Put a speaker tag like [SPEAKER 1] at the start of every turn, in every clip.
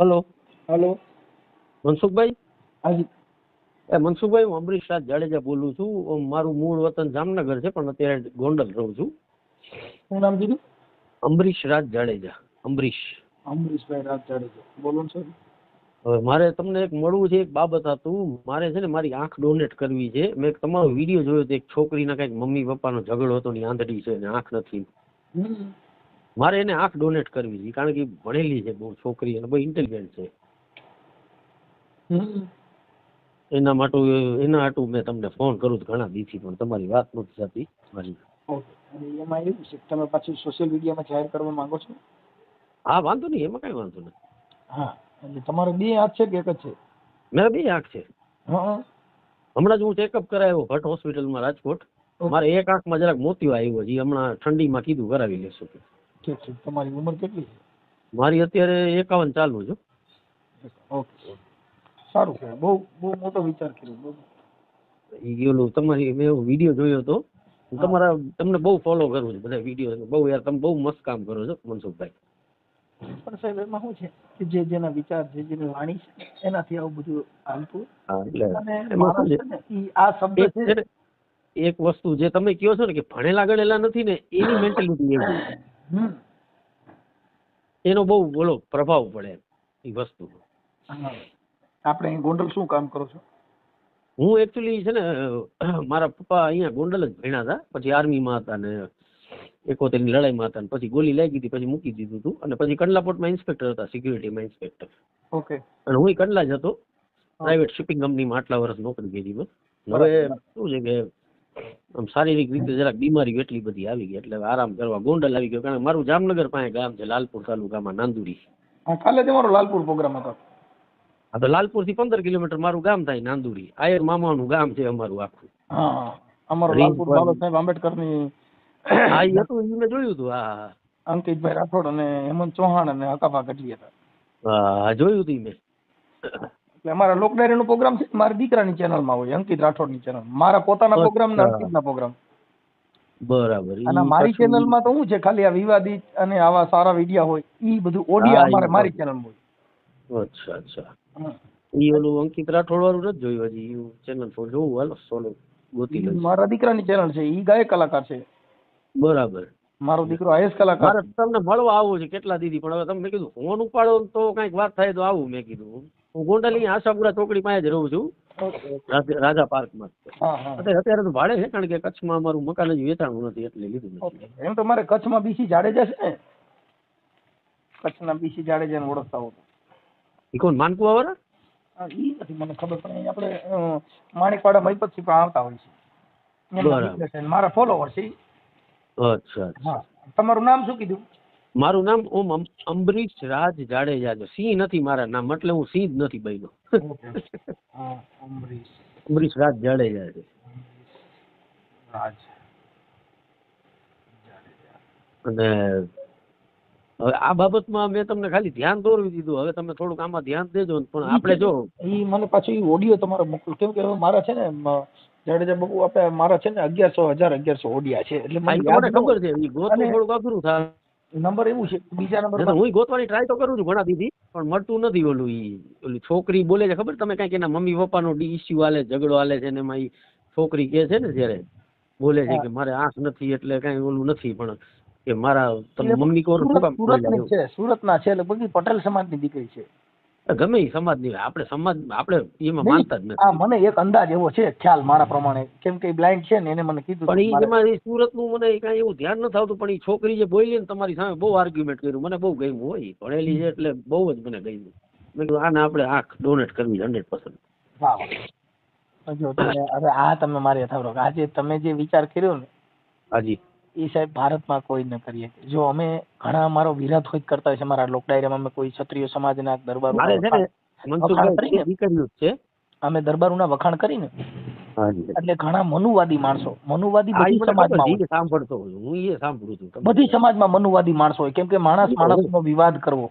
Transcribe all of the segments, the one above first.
[SPEAKER 1] Hello
[SPEAKER 2] hello.
[SPEAKER 1] Mansukhbhai.
[SPEAKER 2] હાજી.
[SPEAKER 1] મનસુખભાઈ, હું અમરીશ રાજ જાડેજા બોલું છું. મારું મૂળ વતન જામનગર છે, પણ અત્યારે ગોંડલ રહું છું.
[SPEAKER 2] શું નામ કીધું?
[SPEAKER 1] અમરીશ રાજ જાડેજા. અમરીશ.
[SPEAKER 2] અમરીશભાઈ રાજ જાડેજા. બોલો ને સર.
[SPEAKER 1] હવે મારે તમને એક મળવું છે, એક બાબત હતું. મારે છે ને મારી આંખ ડોનેટ કરવી છે. મેં તમારો વિડીયો જોયો હતો, એક છોકરીના કંઈક મમ્મી પપ્પાનો ઝઘડો હતો ને આંધળી છે ને આંખ નથી. મારે એને આંખ ડોનેટ કરવી છે, કારણ કે ભણેલી છે બહુ છોકરી અને બહુ ઇન્ટેલિજન્ટ છે. એના માટે મેં તમને ફોન કરું ઘણા દિવસથી, પણ તમારી વાત નથી થતી મારી.
[SPEAKER 2] ઓકે. અને એમાં એવું છે તમે પાછું સોશિયલ મીડિયામાં જાહેર કરવા માંગો છો?
[SPEAKER 1] હા, વાંધો નહીં, એમાં કઈ વાંધો નહીં.
[SPEAKER 2] હા, એટલે તમારે બે હાથ છે કે એક જ છે?
[SPEAKER 1] મેં બે આંખ છે.
[SPEAKER 2] હા.
[SPEAKER 1] હમણાં જ હું ચેકઅપ કરાવ્યો ભટ્ટ હોસ્પિટલમાં રાજકોટ. મારે એક આંખમાં જરાક મોતિયો આવ્યો છે, હમણાં ઠંડીમાં કીધું કરાવી લેશું.
[SPEAKER 2] ઠીક છે. તમારી ઉંમર કેટલી છે?
[SPEAKER 1] મારી અત્યારે 51 ચાલુ છે.
[SPEAKER 2] ઓકે, સારું છે. બહુ બહુ મોટો વિચાર કર્યો.
[SPEAKER 1] ઓલું તમારી મેં એવો વિડીયો જોયો હતો. તમને બહુ ફોલો કરું છું, બધા વિડીયો બહુ. યાર, તમે બહુ મસ્ત કામ કરો છો મનસુખભાઈ.
[SPEAKER 2] પણ સાહેબ એમાં શું છે કે જે જેના વિચાર છે, જેની વાણી છે, એનાથી આવું બધું હાલતું.
[SPEAKER 1] હા, એટલે
[SPEAKER 2] અને
[SPEAKER 1] એમાં શું
[SPEAKER 2] માણસ છે ને ઈ આ શબ્દ છે.
[SPEAKER 1] એક વસ્તુ જે તમે કહો છો ને કે ભણેલા ગણેલા નથી ને, એની મેન્ટેલિટી એવી, એનો બહુ બોલો પ્રભાવ પડે એ વસ્તુ.
[SPEAKER 2] આપણે ગોંડલ શું કામ કરો છો?
[SPEAKER 1] હું એકચ્યુઅલી છે ને, મારા પપ્પા અહીંયા ગોંડલ જ ભણ્યા હતા, પછી આર્મીમાં હતા ને 71 ની લડાઈમાં હતા, ને પછી ગોલી લાગી હતી, પછી મૂકી દીધું હતું, અને પછી કંડલાપોર્ટમાં ઇન્સ્પેક્ટર હતા, સિક્યુરિટીમાં ઇન્સ્પેક્ટર.
[SPEAKER 2] ઓકે.
[SPEAKER 1] અને હું કંડલા જ હતો, પ્રાઇવેટ શિપિંગ કંપનીમાં આટલા વર્ષ નોકરી કરી મેં. હવે શું છે કે આમ શારીરિક રીતે જરાક બીમારી એટલી બધી આવી ગઈ, એટલે આરામ કરવા ગોંડલ આવી ગયો. કારણ કે મારું જામનગર પાસે ગામ છે, લાલપુર તાલુકામાં નાંદુરી.
[SPEAKER 2] કાલે તમારો લાલપુર પ્રોગ્રામ હતો.
[SPEAKER 1] હા, તો લાલપુર થી 15 કિલોમીટર મારું ગામ થાય, નાંદુરી. આયર મામાનું ગામ છે અમારું આખું.
[SPEAKER 2] હા, અમારો લાલપુર બાબા સાહેબ આંબેડકર ની.
[SPEAKER 1] હા, એ હતું, એ મેં જોયું હતું. હા,
[SPEAKER 2] અંકિતભાઈ રાઠોડ અને હેમંત ચૌહાણ અને હકાભા ગઢવી હતા.
[SPEAKER 1] હા, જોયું હતું મેં.
[SPEAKER 2] એટલે અમારા લોક ડાયરી નો પ્રોગ્રામ છે, મારી દીકરાની ચેનલ માં હોય, અંકિત રાઠોડ ની ચેનલ. મારા પોતાના પ્રોગ્રામ ને અંકિત ના પ્રોગ્રામ.
[SPEAKER 1] બરાબર.
[SPEAKER 2] અને મારી ચેનલ માં તો શું છે, ખાલી આ વિવાદિત અને આવા સારા વિડિયા હોય, ઈ બધું ઓડિયા અમારે મારી ચેનલ માં હોય.
[SPEAKER 1] અચ્છા, અચ્છા. ઈ ઓલું અંકિત રાઠોડ વાળું નથી જોયું હજી. ચેનલ પર જોવું, હાલો સોલો ગોતી લઈશ.
[SPEAKER 2] મારા દીકરાની ચેનલ છે, ઈ ગાયક કલાકાર છે.
[SPEAKER 1] બરાબર.
[SPEAKER 2] મારો દીકરો આઈએસ કલાકાર.
[SPEAKER 1] મારે તમને મળવા આવું છે કેટલા દીદી, પણ હવે તમે મેં કીધું ફોન ઉપાડો તો કઈક વાત થાય તો આવું. મેં કીધું હું ગોંડલી આશાપુરા ચોકડી પાસે જ રહું છું, રાજા પાર્કમાં. અત્યારે તો ભાડે છે, કારણ કે કચ્છમાં અમારું મકાન હજી વેચાણું નથી, એટલે લીધું નથી.
[SPEAKER 2] એમ તો મારે કચ્છમાં બીસી જાડેજા છે ને, કચ્છના બીસી જાડેજા ને ઓળખતા હો.
[SPEAKER 1] એ કોણ, માનકુવા વાળા?
[SPEAKER 2] ઈ નથી મને ખબર, પણ આપણે માણેકવાડા મહીપતથી પણ આવતા હોય છે. બરાબર. મારા ફોલોવર છે.
[SPEAKER 1] અચ્છા.
[SPEAKER 2] હા, તમારું નામ શું કીધું?
[SPEAKER 1] મારું નામ અમરીશ રાજ જાડેજા છે. સિંહ નથી મારા નામ, એટલે હું સિંહ જ નથી બન્યો. અમરીશ રાજ જાડેજા છે. અને હવે આ બાબતમાં મેં તમને ખાલી ધ્યાન દોરવી દીધું. હવે તમે થોડુંક આમાં ધ્યાન દેજો. પણ આપણે જો
[SPEAKER 2] ઈ મને પાછું ઈ ઓડિયો તમારો મોકલો, કેમ કે મારા છે ને જાડેજા બાબુ, આપણે મારા છે ને 1100 ઓડિયા છે, એટલે મને
[SPEAKER 1] ખબર છે. ઈ ગોતવું થોડુંક અઘરું થાય.
[SPEAKER 2] નંબર એવું છે, બીજા નંબર
[SPEAKER 1] હું ગોતવાની ટ્રાય તો કરું છું ઘણા દીદી, પણ મળતું નથી. ઓલી છોકરી બોલે છે ખબર તમે, કઈક એના મમ્મી પપ્પાનો ઇસ્યુ હાલે, ઝઘડો હાલે છે, ને એમાં ઈ છોકરી કે છે ને, જયારે બોલે છે કે મારે આંખ નથી, એટલે કઈ ઓલું નથી, પણ કે મારા તમે મમ્મી કોણ
[SPEAKER 2] સુરત ના છે, એટલે બધી પટેલ સમાજ ની દીકરી છે.
[SPEAKER 1] ગમે એ સમાજ ની, આપણે સમાજ આપણે એમાં માનતા જ નથી.
[SPEAKER 2] મને એક અંદાજ એવો છે, ખ્યાલ મારા પ્રમાણે, કેમ કે બ્લાઇન્ડ છે ને, એને મને કીધું.
[SPEAKER 1] પણ એમાં સુરત નું મને કઈ એવું ધ્યાન નથી આવતું. પણ એ છોકરી જે બોલી ને તમારી સામે, બહુ આર્ગ્યુમેન્ટ કર્યું, મને બહુ ગમ્યું હોય. ભણેલી છે એટલે બહુ જ મને ગમ્યું. મેં કીધું આને આપણે આંખ ડોનેટ કરવી 100%.
[SPEAKER 2] હવે આ તમે મારી અથાવરો, આજે તમે જે વિચાર કર્યો ને,
[SPEAKER 1] હાજી,
[SPEAKER 2] એ સાહેબ ભારતમાં કોઈ ન કરીએ. જો અમે ઘણા અમારો વિરાટ હોય કરતા હોય છે, મારા લોક ડાયરામાં અમે કોઈ ક્ષત્રિય સમાજના દરબાર અમે દરબારોના વખાણ કરીને, એટલે ઘણા મનુવાદી માણસો, મનુવાદી બધી સમાજમાં
[SPEAKER 1] સાંભળતો હું એ સાંભળું છું,
[SPEAKER 2] બધી સમાજમાં મનુવાદી માણસો હોય, કેમ કે માણસ માણસનો વિવાદ કરવો.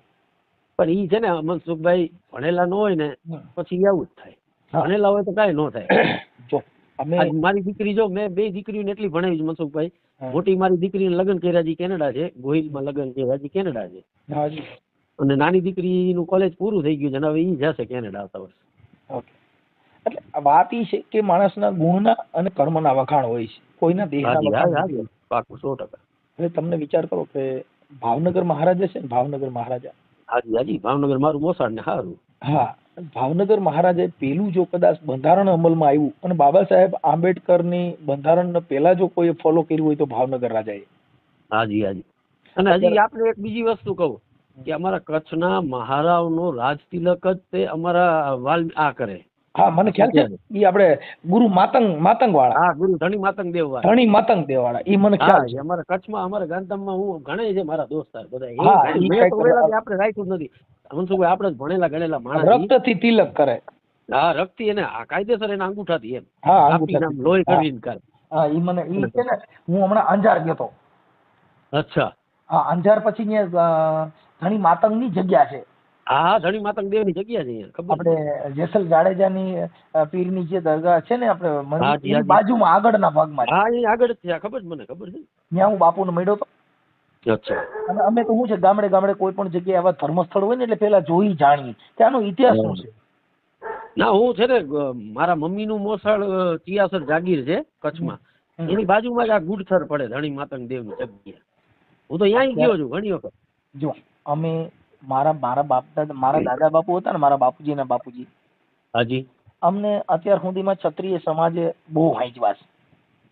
[SPEAKER 1] પણ ઈ છે ને મનસુખભાઈ, ભણેલા ન હોય ને પછી આવું જ થાય. ભણેલા હોય તો કઈ ન થાય.
[SPEAKER 2] જો
[SPEAKER 1] મારી દીકરી, જો મેં બે દીકરીઓને એટલી ભણાવી છે મનસુખભાઈ. મોટી મારી દીકરીને લગ્ન કર્યા છે કેનેડા છે, ગોહિલમાં લગ્ન કર્યા છે કેનેડા છે. અને નાની દીકરીનું કોલેજ પૂરું થઈ ગયું છે અને હવે ઈ જશે કેનેડા આવતા વર્ષે.
[SPEAKER 2] ઓકે. એટલે વાત ઈ છે કે માણસના ગુણના અને કર્મના વખાણ હોય છે, કોઈના દેહના
[SPEAKER 1] હાજી
[SPEAKER 2] વખાણ
[SPEAKER 1] હાજી
[SPEAKER 2] નથી.
[SPEAKER 1] હાજી પાકું 100%.
[SPEAKER 2] હવે તમને વિચાર કરો કે ભાવનગર મહારાજા છે ને, ભાવનગર મહારાજા,
[SPEAKER 1] હાજી હાજી ભાવનગર મારું મોસાળ ને સારું.
[SPEAKER 2] હા, ભાવનગર મહારાજાએ પેલું જો કદાચ બંધારણ અમલમાં આવ્યું અને બાબા સાહેબ આંબેડકરની બંધારણ પહેલા જો કોઈ ફોલો કર્યું હોય તો ભાવનગર રાજાએ.
[SPEAKER 1] હાજી હાજી. અને હજી આપણે એક બીજી વસ્તુ કહું કે અમારા કચ્છના મહારાવનો રાજ તિલક જ તે અમારા વાલ આ કરે.
[SPEAKER 2] હા, મને ખ્યાલ છે. ઈ આપણે ગુરુ માતંગ વાળા.
[SPEAKER 1] હા, ગુરુ ધણી માતંગ દેવ વાળા.
[SPEAKER 2] ધણી માતંગ દેવ વાળા, ઈ મને ખ્યાલ છે.
[SPEAKER 1] અમારા કચ્છમાં અમારા ગાંધીધામમાં હું ઘણા છે મારા દોસ્તાર બધા.
[SPEAKER 2] હા, ઈ
[SPEAKER 1] મેં તો આપણે રાખ્યું જ નથી. મનસુખભાઈ આપણે જ ભણેલા ગણેલા માણસ.
[SPEAKER 2] રક્તથી તિલક કરે.
[SPEAKER 1] હા, રક્તથી એને કાયદેસર એના અંગૂઠાથી એમ.
[SPEAKER 2] હા,
[SPEAKER 1] અંગૂઠા લોહી કરીને કરે.
[SPEAKER 2] હા, ઈ મને ઈ છે ને, હું હમણાં અંજાર ગયો તો.
[SPEAKER 1] અચ્છા.
[SPEAKER 2] હા, અંજાર પછી ત્યાં ધણી માતંગની જગ્યા છે.
[SPEAKER 1] હા, ધણી માતંગ દેવની જગ્યા છે અહીંયા. ખબર
[SPEAKER 2] આપણે જેસલ જાડેજાની પીરની જે દરગાહ છે ને, આપણે એની બાજુમાં આગળના ભાગમાં.
[SPEAKER 1] હા, એ આગળ જ છે. ખબર છે, મને ખબર છે.
[SPEAKER 2] ત્યાં હું બાપુને મળ્યો તો.
[SPEAKER 1] અચ્છા.
[SPEAKER 2] અને અમે તો શું છે, ગામડે ગામડે કોઈ પણ જગ્યાએ આવા ધર્મસ્થળ હોય ને એટલે પેલા જોઈ જાણીએ કે આનો ઇતિહાસ શું છે.
[SPEAKER 1] ના, હું છે ને મારા મમ્મીનું મોસાળ ચિયાસર જાગીર છે કચ્છમાં, એની બાજુમાં જ આ ગુડસર પડે ધણી માતંગ દેવની જગ્યા. હું તો ત્યાં ગયો છું ઘણી વખત.
[SPEAKER 2] જો અમે મારા દાદા બાપુ હતા ને, મારા બાપુજીના બાપુજી.
[SPEAKER 1] હાજી.
[SPEAKER 2] અમને અત્યાર સુધીમાં ક્ષત્રિય સમાજે બહુ હાંચવા છે.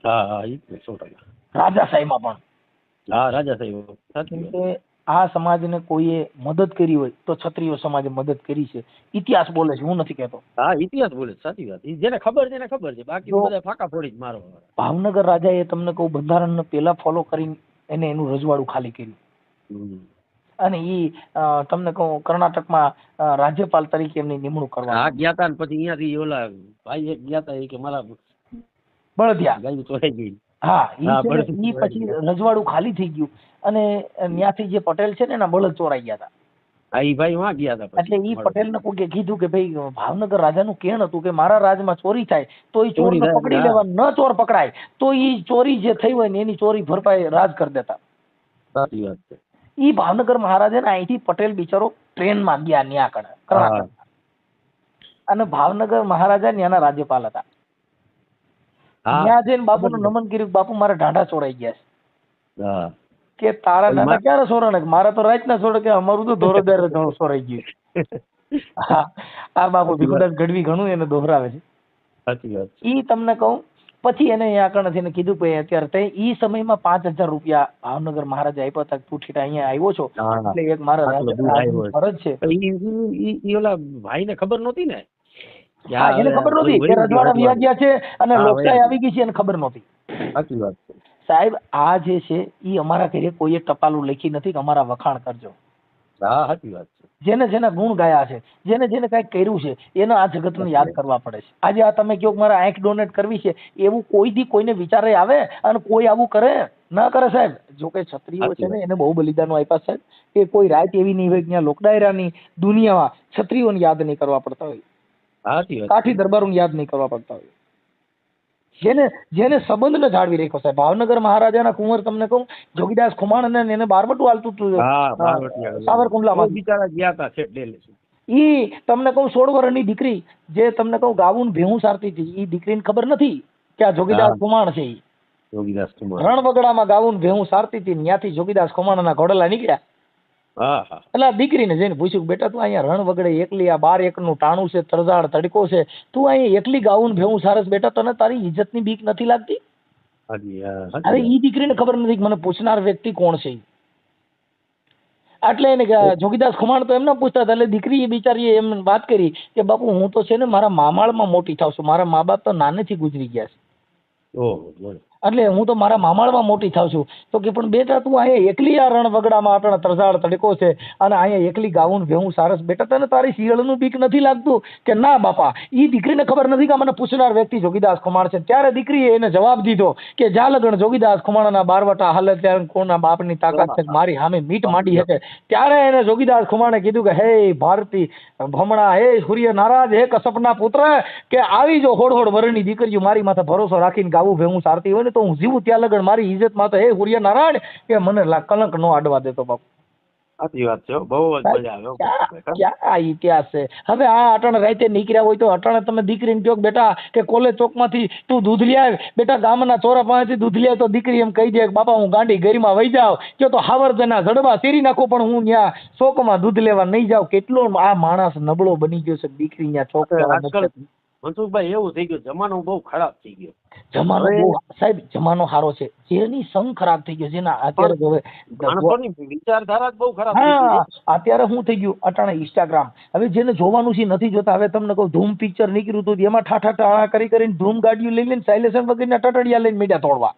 [SPEAKER 1] હા હા, એ 100%.
[SPEAKER 2] રાજાશાહીમાં પણ.
[SPEAKER 1] હા, રાજાશાહી. સાચી
[SPEAKER 2] કે આ સમાજને કોઈએ મદદ કરી હોય તો ક્ષત્રિય સમાજે મદદ કરી છે. ઇતિહાસ બોલે છે, હું નથી કહેતો.
[SPEAKER 1] હા, ઇતિહાસ બોલે છે, સાચી વાત. જેને ખબર છે એને ખબર છે, બાકી બધા ફાકા ફોડી જ મારો.
[SPEAKER 2] ભાવનગર રાજાએ તમને કહું બંધારણને પેલા ફોલો કરીને એને એનું રજવાડું ખાલી કર્યું. અને ઈ તમને કહું કર્ણાટકમાં રાજ્યપાલ તરીકે એમની નિમણૂક કરવામાં.
[SPEAKER 1] હા, ગયા તા ને પછી અહીંયાથી ઓલા ભાઈ એક ગયા તા કે મારા
[SPEAKER 2] બળદિયા
[SPEAKER 1] ગાયું ચોરાઈ ગઈ.
[SPEAKER 2] હા, ઈ પછી રજવાડું ખાલી થઈ ગયું અને ત્યાંથી જે પટેલ છે ને એના બળદ ચોરાઈ ગયા હતા.
[SPEAKER 1] હા, ઈ ભાઈ વાં ગયા હતા.
[SPEAKER 2] એટલે ઈ પટેલને કોકે કીધું કે ભાઈ ભાવનગર રાજાનું કેણ હતું કે મારા રાજમાં ચોરી થાય તો ઈ ચોરને પકડી લેવા, ન ચોર પકડાય તો ઈ ચોરી જે થઈ હોય ને એની ચોરી ભરપાઈ રાજ કરી દેતા.
[SPEAKER 1] સાચી વાત છે.
[SPEAKER 2] ઈ ભાવનગર મહારાજાને અહીંથી પટેલ બિચારો ટ્રેનમાં ગયા ન્યા કણે કર્ણાટક, અને ભાવનગર મહારાજા ત્યાંના રાજ્યપાલ હતા. ત્યાં જઈને બાપુનું નમન કર્યું, બાપુ મારા ઢાંઢા ચોરાઈ ગયા છે. કે તારા ઢાંઢા ક્યારે સોરાણે? મારા તો રાતના સોરે. કે અમારું તો ધોરદાર સોરાઈ ગયું. હા, આ બાપુ ભીખુદાસ ગઢવી ઘણું એને દોહરાવે છે.
[SPEAKER 1] સાચી વાત.
[SPEAKER 2] ઈ તમને કહું પછી એને અહીંયા કણથી એને કીધું કે અત્યારે ઈ સમયમાં 5000 રૂપિયા ભાવનગર મહારાજા આપ્યા હતા. તું ઠીટા અહીંયા આવ્યો છો એટલે એક મારા ફરજ છે.
[SPEAKER 1] ઈ ઓલા ભાઈને ખબર નહોતી ને.
[SPEAKER 2] હા, એને ખબર નહોતી કે રજવાડા વ્યા ગયા છે અને લોકશાહી આવી ગઈ છે, એને ખબર નહોતી.
[SPEAKER 1] સાચી વાત છે
[SPEAKER 2] સાહેબ. આ જે છે ઈ અમારા ઘરે કોઈએ ટપાલું લખી નથી કે અમારા વખાણ કરજો.
[SPEAKER 1] હા, સાચી વાત છે.
[SPEAKER 2] જેને જેના ગુણ ગાયા છે, જેને જેને કઈક કર્યું છે, એને આ જગતને યાદ કરવા પડે છે. આજે આ તમે કહો મારા આંખ ડોનેટ કરવી છે, એવું કોઈ દી કોઈને વિચારે આવે અને કોઈ આવું કરે ના કરે સાહેબ. જો કે ક્ષત્રિયો છે ને એને બહુ બલિદાનો આપ્યા સાહેબ, કે કોઈ રાત એવી નહીં હોય ત્યાં લોકડાયરાની દુનિયામાં ક્ષત્રિયોને યાદ નહીં કરવા પડતા હોય, કાઠી દરબારોને યાદ નહીં કરવા પડતા હોય. જેને સંબંધને જાળવી રાખ્યો સાહેબ. ભાવનગર મહારાજાના કુંવર તમને કહું જોગીદાસ ખુમાણ એને બારબટું હાલતું હતું સાવરકુંડલામાં. ઈ તમને કહું 16 વર્ષની દીકરી જે તમને કહું ગાવું ભેહું સારતી હતી, ઈ દીકરીને ખબર નથી કે આ જોગીદાસ ખુમાણ છે. રણવગડામાં ગાવું ભેહું સારતી હતી, ત્યાંથી જોગીદાસ ખુમાણના ઘોડલા નીકળ્યા. એટલે દીકરીને જઈને પૂછ્યું, બેટા તું અહીંયા રણવગડે એકલી, આ 12 એકરનું ટાણું છે, તરજાળ તડકો છે, તું અહીંયા એકલી ગાવું ભેહું સારસ, બેટા તને તારી ઇજ્જતની બીક નથી લાગતી? અરે ઈ દીકરીને ખબર નથી મને પૂછનાર વ્યક્તિ કોણ છે. એટલે એને જોગીદાસ ખુમાણ તો એમને પૂછતા હતા. એટલે દીકરી બિચારીએ એમ વાત કરી કે બાપુ હું તો છે ને મારા મામાળમાં મોટી થાવ છું, મારા મા બાપ તો નાનેથી ગુજરી ગયા છે, એટલે હું તો મારા મામાળમાં મોટી થાવ છું. તો કે પણ બેટા તું અહીંયા એકલી આ રણવગડામાં આપણા તરજાળ તડકો છે અને અહીંયા એકલી ગાવું ભેહું સારસ, બેટા તને તારી શિયાળનું બીક નથી લાગતું? કે ના બાપા. ઈ દીકરીને ખબર નથી કે મને પૂછનાર વ્યક્તિ જોગીદાસ ખુમાણ છે. ત્યારે દીકરીએ એને જવાબ દીધો કે જા લગણ જોગીદાસ ખુમાણના બારવટા હાલે ત્યારે કોના બાપની તાકાત છે મારી સામે મીટ માંડી શકે. ત્યારે એને જોગીદાસ ખુમાણે કીધું કે હે ભારતી ભમણા, હે સૂર્ય નારાજ, હે કસપના પુત્ર, કે આવી જો હોડ હોડ વરની દીકરીઓ મારી માથે ભરોસો રાખીને ગાવું ભેહું સારતી હોય ને તો હું જીવું ત્યાં લગણ મારી ઇજ્જત માં તો હે સૂર્ય નારાયણ કે મને કલંક નો આડવા દેતો બાપુ.
[SPEAKER 1] સાચી વાત છે, બહુ જ મજા આવે.
[SPEAKER 2] ક્યાં ઇતિહાસ છે. હવે આ અટાણે રાતે નીકળ્યા હોય તો અટાણે તમે દીકરીને કહો બેટા કે કોલેજ ચોકમાંથી તું દૂધ લઈ આવ, બેટા ગામના ચોરા પાસેથી દૂધ લઈ આવ, તો દીકરી એમ કહી દે કે બાપા હું ગાંડી ગરીમાં વહી જાઉં, કે તો હાવરજના જડબા ચીરી નાખું પણ હું ત્યાં ચોકમાં દૂધ લેવા નહીં જાઉં. કેટલો આ માણસ નબળો બની ગયો છે. દીકરી ત્યાં ચોક
[SPEAKER 1] આજકાલ મનસુખભાઈ એવું થઈ ગયું, જમાનો બહુ ખરાબ થઈ ગયો.
[SPEAKER 2] જમાનો બહુ સાહેબ, જમાનો સારો છે, જેની સંગ ખરાબ થઈ ગયો, જેના અત્યારે હવે
[SPEAKER 1] વિચારધારા બહુ ખરાબ થઈ ગઈ.
[SPEAKER 2] અત્યારે શું થઈ ગયું અટાણે ઇન્સ્ટાગ્રામ, હવે જેને જોવાનું છે નથી જોતા. હવે તમને કહું ધૂમ પિક્ચર નીકળ્યું હતું, એમાં ઠાઠા ટાળા કરી કરીને ધૂમ ગાડીઓ લઈ લઈને સાયલેશન વગરના ટટડિયા લઈને મીડિયા તોડવા.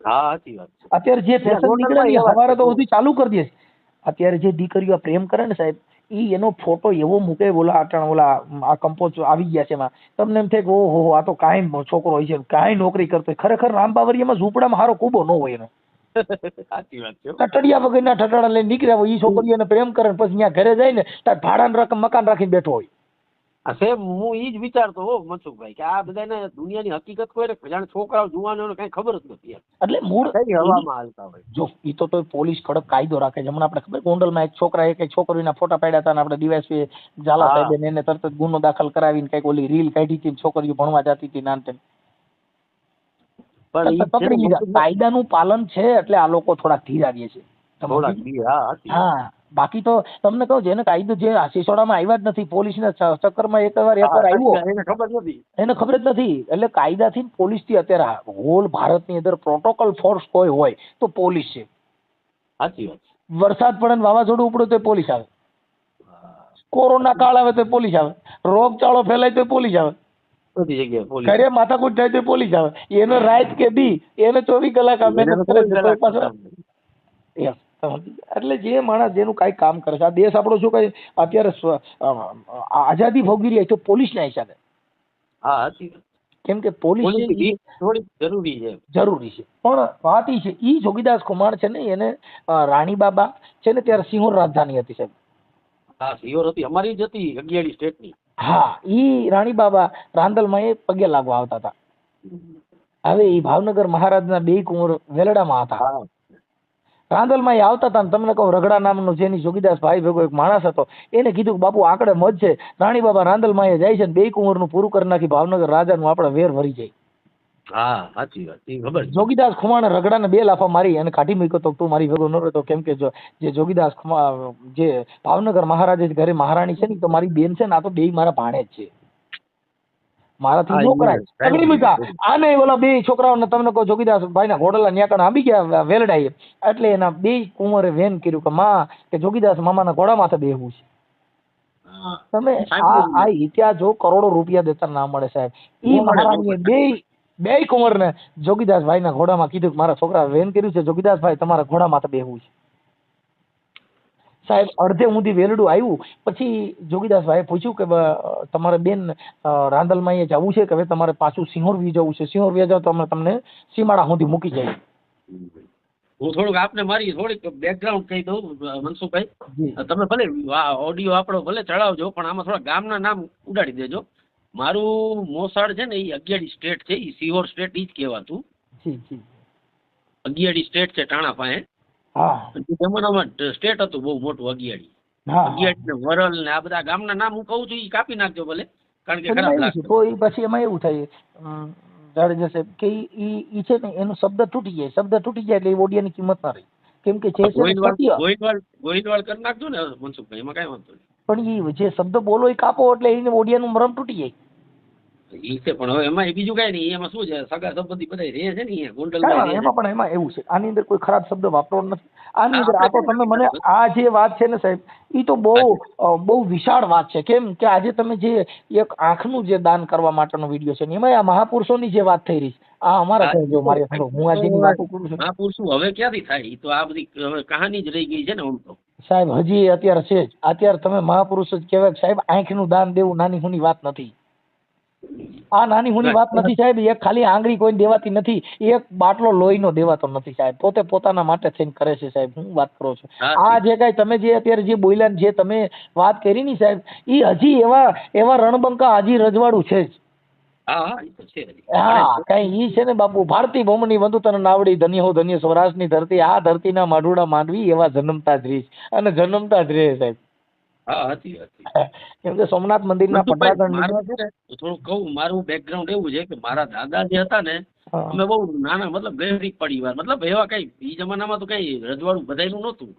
[SPEAKER 1] હા સાચી વાત.
[SPEAKER 2] અત્યારે જે ફેશન નીકળે ને સવારે તો સુધી ચાલુ કરી દે. અત્યારે જે દીકરીઓ પ્રેમ કરે ને સાહેબ, ઈ એનો ફોટો એવો મૂકે, બોલા અટાણ ઓલા આ કંપોઝ આવી ગયા છે એમાં, તમને એમ થાય કે ઓહો આ તો કાંઈ છોકરો હોય છે, કાંઈ નોકરી કરતો હોય. ખરેખર રામબાવરીયામાં ઝૂંપડામાં હારો કૂબો ન હોય એનો.
[SPEAKER 1] સાચી વાત છે.
[SPEAKER 2] ટટડિયા વગરના ઠટાડા લઈને નીકળ્યા હોય, ઈ છોકરીઓને પ્રેમ કરે પછી ત્યાં ઘરે જાય ને ત્યારે ભાડાનું રકમ મકાન રાખીને બેઠો હોય.
[SPEAKER 1] સેમ હું ઈ જ વિચારતો હો મનસુખભાઈ કે આ બધાને દુનિયાની હકીકત કોઈ જાણે છોકરાઓ જુવાનોને કઈ ખબર જ નથી.
[SPEAKER 2] એટલે મૂળ
[SPEAKER 1] હવામાં હાલતા હોય.
[SPEAKER 2] જો ઈ તો પોલીસ કડક કાયદો રાખે છે. હમણાં આપણે ખબર ગોંડલમાં એક છોકરા એક છોકરીના ફોટા પાડ્યા હતા ને આપણે ડીવાયએસપી ઝાલા સાહેબે એને તરત જ ગુનો દાખલ કરાવીને કઈક ઓલી રીલ કાઢી હતી, છોકરીઓ ભણવા જતી હતી નાનતે. પણ પકડી લીધા. કાયદાનું પાલન છે એટલે આ લોકો થોડા ધીરા રહે છે. હા, બાકી તો તમને કહું જેને કાયદો જે સિસોડામાં આવ્યા જ નથી, પોલીસના ચક્કરમાં એકવાર આવ્યો એને ખબર જ નથી. એટલે કાયદાથી પોલીસથી અત્યારે હોલ ભારતની અંદર પ્રોટોકોલ ફોર્સ કોઈ હોય તો પોલીસ છે.
[SPEAKER 1] સાચી વાત.
[SPEAKER 2] વરસાદ પડે ને વાવાઝોડું ઉપડે તો પોલીસ આવે, કોરોના કાળ આવે તો પોલીસ આવે, રોગચાળો ફેલાય તો પોલીસ આવે,
[SPEAKER 1] બધી જગ્યાએ
[SPEAKER 2] ઘરે માથાકૂટ થાય તો પોલીસ આવે. એને રાત કે દી એને 24 કલાક એટલે જે માણસ જેનું કઈ કામ કરે છે. આ દેશ આપણો શું કઈ અત્યારે આઝાદી ભોગવી રહી તો પોલીસના હિસાબે. કેમ કે પોલીસ
[SPEAKER 1] જરૂરી છે.
[SPEAKER 2] પણ વાત ઈ છે, ઈ જોગીદાસ કુમાર છે ને એને રાણી બાબા છે ને ત્યારે સિંહોર રાજધાની હતી સાહેબ.
[SPEAKER 1] હા, સિંહોર હતી, અમારી જ હતી અગિયારી સ્ટેટની.
[SPEAKER 2] હા, ઈ રાણી બાબા રાંદલમાં એ પગે લાગવા આવતા હતા. હવે ઈ ભાવનગર મહારાજના બે કુંવર વેલડામાં હતા. રાંદલમાં એ આવતા હતા ને તમને કહું રગડા નામનો જેની જોગીદાસ ભાઈ ભેગો એક માણસ હતો, એને કીધું કે બાપુ આંકડે મજ છે, રાણી બાબા રાંદલમાં એ જાય છે ને બે કુંવરનું પૂરું કરી નાખી ભાવનગર રાજાનું આપણે વેર ભરી જાય.
[SPEAKER 1] હા સાચી વાત, ખબર.
[SPEAKER 2] જોગીદાસ ખુમાણે રગડાને 2 લાફા મારી અને કાઢી મૂક્યો તો તું મારી ભેગો ન રહેતો. કેમ કે જે જોગીદાસ ખુમા જે ભાવનગર મહારાજે ઘરે મહારાણી છે ને તો મારી બેન છે ને આ તો બે મારા ભાણે જ છે, મારાથી નો કરાય. પકડી મૂકા આને ઓલા 2 છોકરાઓને તમને કહો જોગીદાસ ભાઈના ઘોડલા ન્યાકણ આંબી ગયા વેલડાએ, એટલે એના 2 કુંવરે વેન કર્યું કે માં કે જોગીદાસ મામાના ઘોડા માથે બેહવું છે. તમે આ ઇતિહાસ જો કરોડો રૂપિયા દેતા ના મળે સાહેબ. ઈ મહારાણીએ 2 કુંવરને જોગીદાસ ભાઈના ઘોડામાં કીધું કે મારા છોકરા વેન કર્યું છે, જોગીદાસ ભાઈ તમારા ઘોડા માથે બેહવું છે. સાહેબ અડધે ઊંધી વેલડું આવ્યું પછી જોગીદાસ ભાઈએ પૂછ્યું કે તમારે બેન રાંદલમાં અહીંયા જવું છે કે હવે તમારે પાછું સિંહોર વી જવું છે? સિંહોર વી જાવ તો અમે તમને સીમાડા સુધી મૂકી જાય.
[SPEAKER 1] હું થોડુંક આપને મારી થોડીક બેકગ્રાઉન્ડ કહી દઉં મનસુખભાઈ. તમે ભલે ઓડિયો આપણો ભલે ચડાવજો પણ આમાં થોડા ગામના નામ ઉડાડી દેજો. મારું મોસાળ છે ને એ અગિયારી સ્ટેટ છે, એ સિહોર સ્ટેટ ઈ જ કહેવાતું. અગિયારી સ્ટેટ છે ટાણા પાસે. જમાનામાં સ્ટેટ હતું બહુ મોટું અગિયારી. અગિયારી ને વરલ ને આ બધા ગામના નામ હું કહું છું એ કાપી નાખજો ભલે, કારણ કે ખરાબ લાગશે.
[SPEAKER 2] તો પછી એમાં એવું થાય જાડેજા સાહેબ કે ઈ છે ને એનો શબ્દ તૂટી જાય એટલે એ ઓડિયાની કિંમત ના રહી. કેમ કે
[SPEAKER 1] ગોહિલવાડ કરી નાખજો ને મનસુખભાઈ, એમાં કઈ વાંધો નહીં.
[SPEAKER 2] પણ એ જે શબ્દ બોલો એ કાપો એટલે એને ઓડિયાનું મરમ તૂટી જાય.
[SPEAKER 1] ઈ છે પણ હવે એમાં બીજું કઈ નહીં, એમાં શું છે સગા સંબંધી બધા રહે છે ને ગોંડલમાં.
[SPEAKER 2] એમાં પણ એમાં એવું છે આની અંદર કોઈ ખરાબ શબ્દ વાપરવાનો નથી. આની અંદર આ તો તમે મને આ જે વાત છે ને સાહેબ એ તો બહુ વિશાળ વાત છે. કેમ કે આજે તમે જે એક આંખનું જે દાન કરવા માટેનો વિડીયો છે ને એમાં આ મહાપુરુષોની જે વાત થઈ રહી છે આ અમારા કહેજો મારે હું આજે વાત કરું છું.
[SPEAKER 1] મહાપુરુષો હવે ક્યાંથી થાય? તો આ બધી હવે કહાની જ રહી ગઈ છે ને આમ તો
[SPEAKER 2] સાહેબ. હજી અત્યારે છે જ, અત્યારે તમે મહાપુરુષો જ કહેવાય સાહેબ. આંખનું દાન દેવું નાની હુની વાત નથી. આ નાની હુની વાત નથી સાહેબ. એક ખાલી આંગળી કોઈને દેવાતી નથી, એક બાટલો લોહીનો દેવાતો નથી સાહેબ. પોતે પોતાના માટે થઈને કરે છે સાહેબ. હું વાત કરો છો આ જે કાંઈ તમે જે અત્યારે જે બોલ્યા જે તમે વાત કરી ની સાહેબ, એ હજી એવા રણબંકા હજી રજવાડું છે જ.
[SPEAKER 1] હા હા એ તો છે.
[SPEAKER 2] હા કઈ ઈ છે ને બાપુ, ભારતી ભૌમની વંદુ તને નાવડી, ધન્ય હો ધન્ય સ્વરાજની ધરતી, આ ધરતીના માઢુડા માંડવી એવા જન્મતા જ રહીશ અને જન્મતા જ રહે સાહેબ.
[SPEAKER 1] હા હતી હતી.
[SPEAKER 2] કેમ કે સોમનાથ મંદિરના પટાગણ
[SPEAKER 1] મારું છે ને થોડું કહું, મારું બેકગ્રાઉન્ડ એવું છે કે મારા દાદા જે હતા ને, અમે બહુ નાના, મતલબ ગરીબ પરિવાર, મતલબ એવા કઈ એ જમાનામાં તો કઈ રજવાડું બધાયનું નહોતું.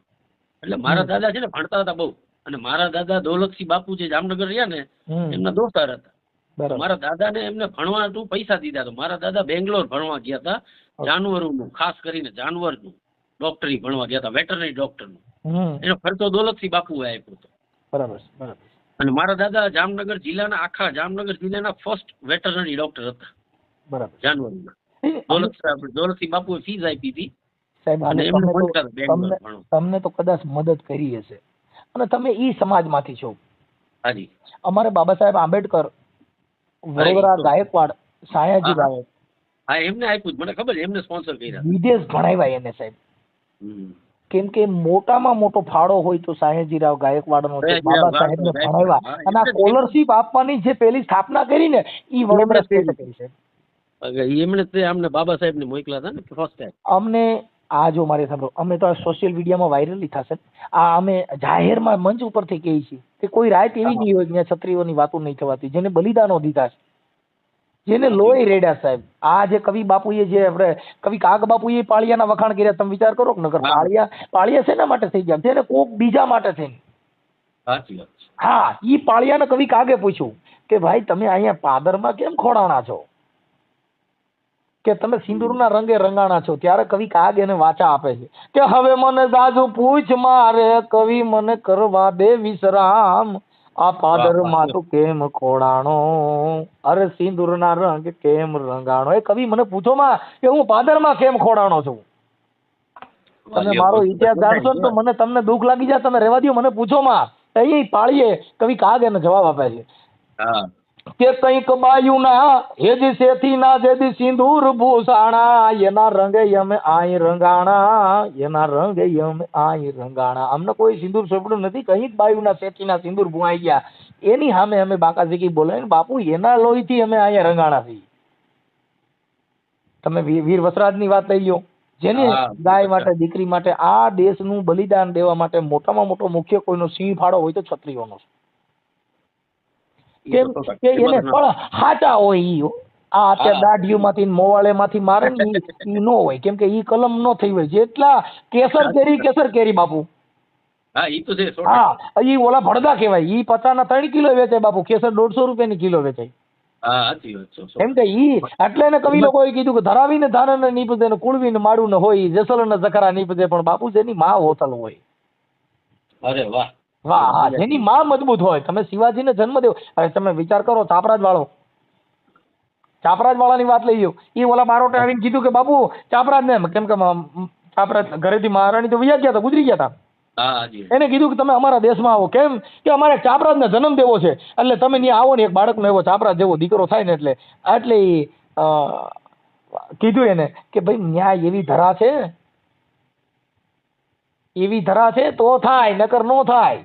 [SPEAKER 1] એટલે મારા દાદા છે ને ભણતા હતા બહુ, અને મારા દાદા દોલતસિંહ બાપુ જે જામનગર રહ્યા ને એમના દોસ્તાર હતા. મારા દાદા ને એમને ભણવા તું પૈસા દીધા, તો મારા દાદા બેંગ્લોર ભણવા ગયા હતા, જાનવરોનું, ખાસ કરીને જાનવરનું ડોક્ટરી ભણવા ગયા હતા, વેટરનરી ડોક્ટરનું. એનો ખર્ચો દોલતસિંહ બાપુએ આપ્યો હતો.
[SPEAKER 2] બરાબર.
[SPEAKER 1] અને મારા દાદા જામનગર જિલ્લાના, આખા જામનગર જિલ્લાના ફર્સ્ટ વેટરનરી ડોક્ટર હતા. બરાબર. જાનવરના દોલતસિંહ બાપુએ ફીસ આપી હતી સાહેબ.
[SPEAKER 2] તમને તો કદાચ મદદ કરી હશે અને તમે ઈ સમાજમાંથી છો.
[SPEAKER 1] હાજી.
[SPEAKER 2] અમારે બાબા સાહેબ આંબેડકર, વડોદરા ગાયકવાડ, સાયાજી રાવ,
[SPEAKER 1] હા એમને આપ્યું, મને ખબર છે, એમને સ્પોન્સર કર્યા,
[SPEAKER 2] વિદેશ ભણાવ્યા એને સાહેબ. કેમ કે મોટામાં મોટો ફાળો હોય તો સાયાજીરાવ ગાયકવાડનો છે. બાબા સાહેબને ભણાવ્યા અને આ સ્કોલરશીપ આપવાની જે પેલી સ્થાપના કરી ને ઈ વડોદરા સ્ટેટે કરી છે.
[SPEAKER 1] એમણે તે અમને બાબા સાહેબને મોકલ્યા હતા ને ફર્સ્ટ ટાઈમ.
[SPEAKER 2] અમને આ જો મારે સાંભળો, અમે તો આ સોશિયલ મીડિયામાં વાયરલી થશે, આ અમે જાહેરમાં મંચ ઉપરથી કહીએ છીએ કે કોઈ રાત એવી નહીં હોય જ્યાં ક્ષત્રિયોની વાતો નહીં થવાતી, જેને બલિદાનો દીધા છે, જેને લોહી રેડ્યા સાહેબ. આ જે કવિ બાપુએ, જે આપણે કવિ કાગ બાપુએ પાળિયાના વખાણ કર્યા, તમે વિચાર કરો કે નગર પાળિયા શેના માટે થઈ ગયા, જેને કોક બીજા માટે થઈને. હા, ઈ પાળિયાના કવિ કાગે પૂછ્યું કે ભાઈ તમે અહીંયા પાદરમાં કેમ ખોડાણા છો, કે તમે સિંદૂરના રંગે રંગાણા છો. ત્યારે કવિ કાગ એને વાચા આપે છે કે હવે મને જાજુ પૂછ મારે કવિ, મને કરવા દે વિશ્રામ, આ પાદરમાં તું કેમ ખોડાણો, અરે સિંદૂરના રંગ કેમ રંગાણો. એ કવિ મને પૂછો માં કે હું પાદરમાં કેમ ખોડાણો છું. તમે મારો ઇતિહાસ જાણશો ને તો મને તમને દુઃખ લાગી જાય, તમે રહેવા દો, મને પૂછો માં. અહીં પાળીએ કવિ કાગ એને જવાબ આપે છે કે કંઈક બાયું ના હેજી શેથી ના જેદી સિંદૂર ભૂષાણા, એના રંગે અમે આઈ રંગાણા, એના રંગે અમે આઈ રંગાણા. અમને કોઈ સિંદૂર સોંપડ્યું નથી, કંઈક બાયું ના શેથી ના સિંદૂર ભૂઆઈ ગયા, એની સામે અમે બાકાજીકી બોલાવીને બાપુ એના લોહીથી અમે અહીંયા રંગાણા છીએ. તમે વીર વસરાજની વાત લઈ લો, જેને ગાય માટે, દીકરી માટે, આ દેશનું બલિદાન દેવા માટે મોટામાં મોટો મુખ્ય કોઈનો સિંહ ફાળો હોય તો ક્ષત્રિયોનો છે. કેમ કે એને ફળ હાચા હોય ઈ. આ અત્યારે દાઢીઓમાંથી મોવાળેમાંથી મારે ને ઈ નો હોય, કેમ કે ઈ કલમ નો થઈ હોય. જેટલા કેસર કેરી બાપુ, હા ઈ ઓલા ભડદા કહેવાય, ઈ 50 ના 3 કિલો વેચાય બાપુ, કેસર 150 રૂપિયાની કિલો વેચાય. એમ કે ઈ એટલે એને કવિ લોકોએ કીધું કે ધરાવીને ધારને નીપજે ને કુળવીને માડું ને હોય, જેસલ ને જખરા નીપજે, પણ બાપુ જેની માં હોતલ હોય. અરે વાહ વાહ. હા, જેની માં મજબૂત હોય. તમે શિવાજીને જન્મ દેવો, હવે તમે વિચાર કરો, ચાપરાજ વાળાની વાત લઈ લો. એ ઓલા બારોટે આવીને કીધું કે બાપુ ચાપરાજ ને, કેમ કે ચાપરાજ ઘરેથી મહારાણી તો વયા ગયા હતા, ગુજરી ગયા હતા. એને કીધું કે તમે અમારા દેશમાં આવો. કેમ કે અમારે ચાપરાજને જન્મ દેવો છે, એટલે તમે ત્યાં આવો ને એક બાળકનો એવો ચાપરાજ જેવો દીકરો થાય ને, એટલે કીધું એને કે ભાઈ ન્યાય એવી ધરા છે તો થાય, નકર નો થાય.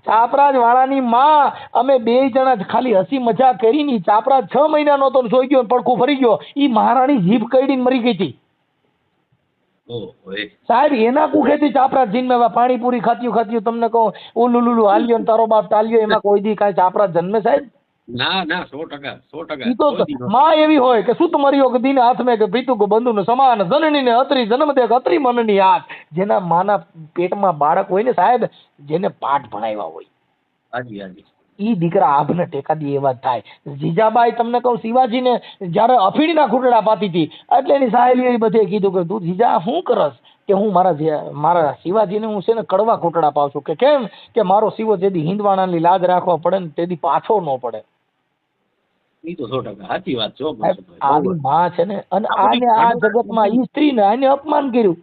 [SPEAKER 2] ચાપરાજ વાળાની માં અમે 2 જણા ખાલી હસી મજાક કરી ની, ચાપરાજ 6 મહિનાનો તો સોઈ ગયો, પડખું ફરી ગયો, ઈ મહારાણી જીભ કઈડીને મરી ગઈ હતી સાહેબ. એના કુખેથી ચાપરાજ જન્મે. પાણીપુરી ખાત્યું તમને કહું, ઉલુલુલુ હાલ્યો ને તારો બાપ ટાલ્યો, એમાં કોઈ દી કાંઈ ચાપરાજ જન્મે સાહેબ? ના 100%. માં એવી હોય કે સુત મર્યો કે દીને હાથ મેં કે પ્રીતુ કો બંધુ ને સમાન, જનની ને અત્રી જન્મ દે અત્રી મનની હાથ. જેના માના પેટમાં બાળક હોય ને સાહેબ, જેને પાઠ ભણાવ્યા હોય, ઈ દીકરા આભને ટેકા દે એવા થાય. જીજાબાઈ તમને કહું, શિવાજીને જયારે અફીણના ખૂટડા પાતી હતી, એટલે એની સહેલીઓએ બધે કીધું કે તું જીજા શું કરસ, કે હું મારા શિવાજીને હું છે ને કડવા ખૂટડા પાવ છું. કે કેમ કે મારો શિવો જેદી હિંદવાણાની લાજ રાખવા પડે ને તેદી પાછો ન પડે. આની માં છે ને, અને આને આ જગતમાં ઈ સ્ત્રીને આને અપમાન કર્યું.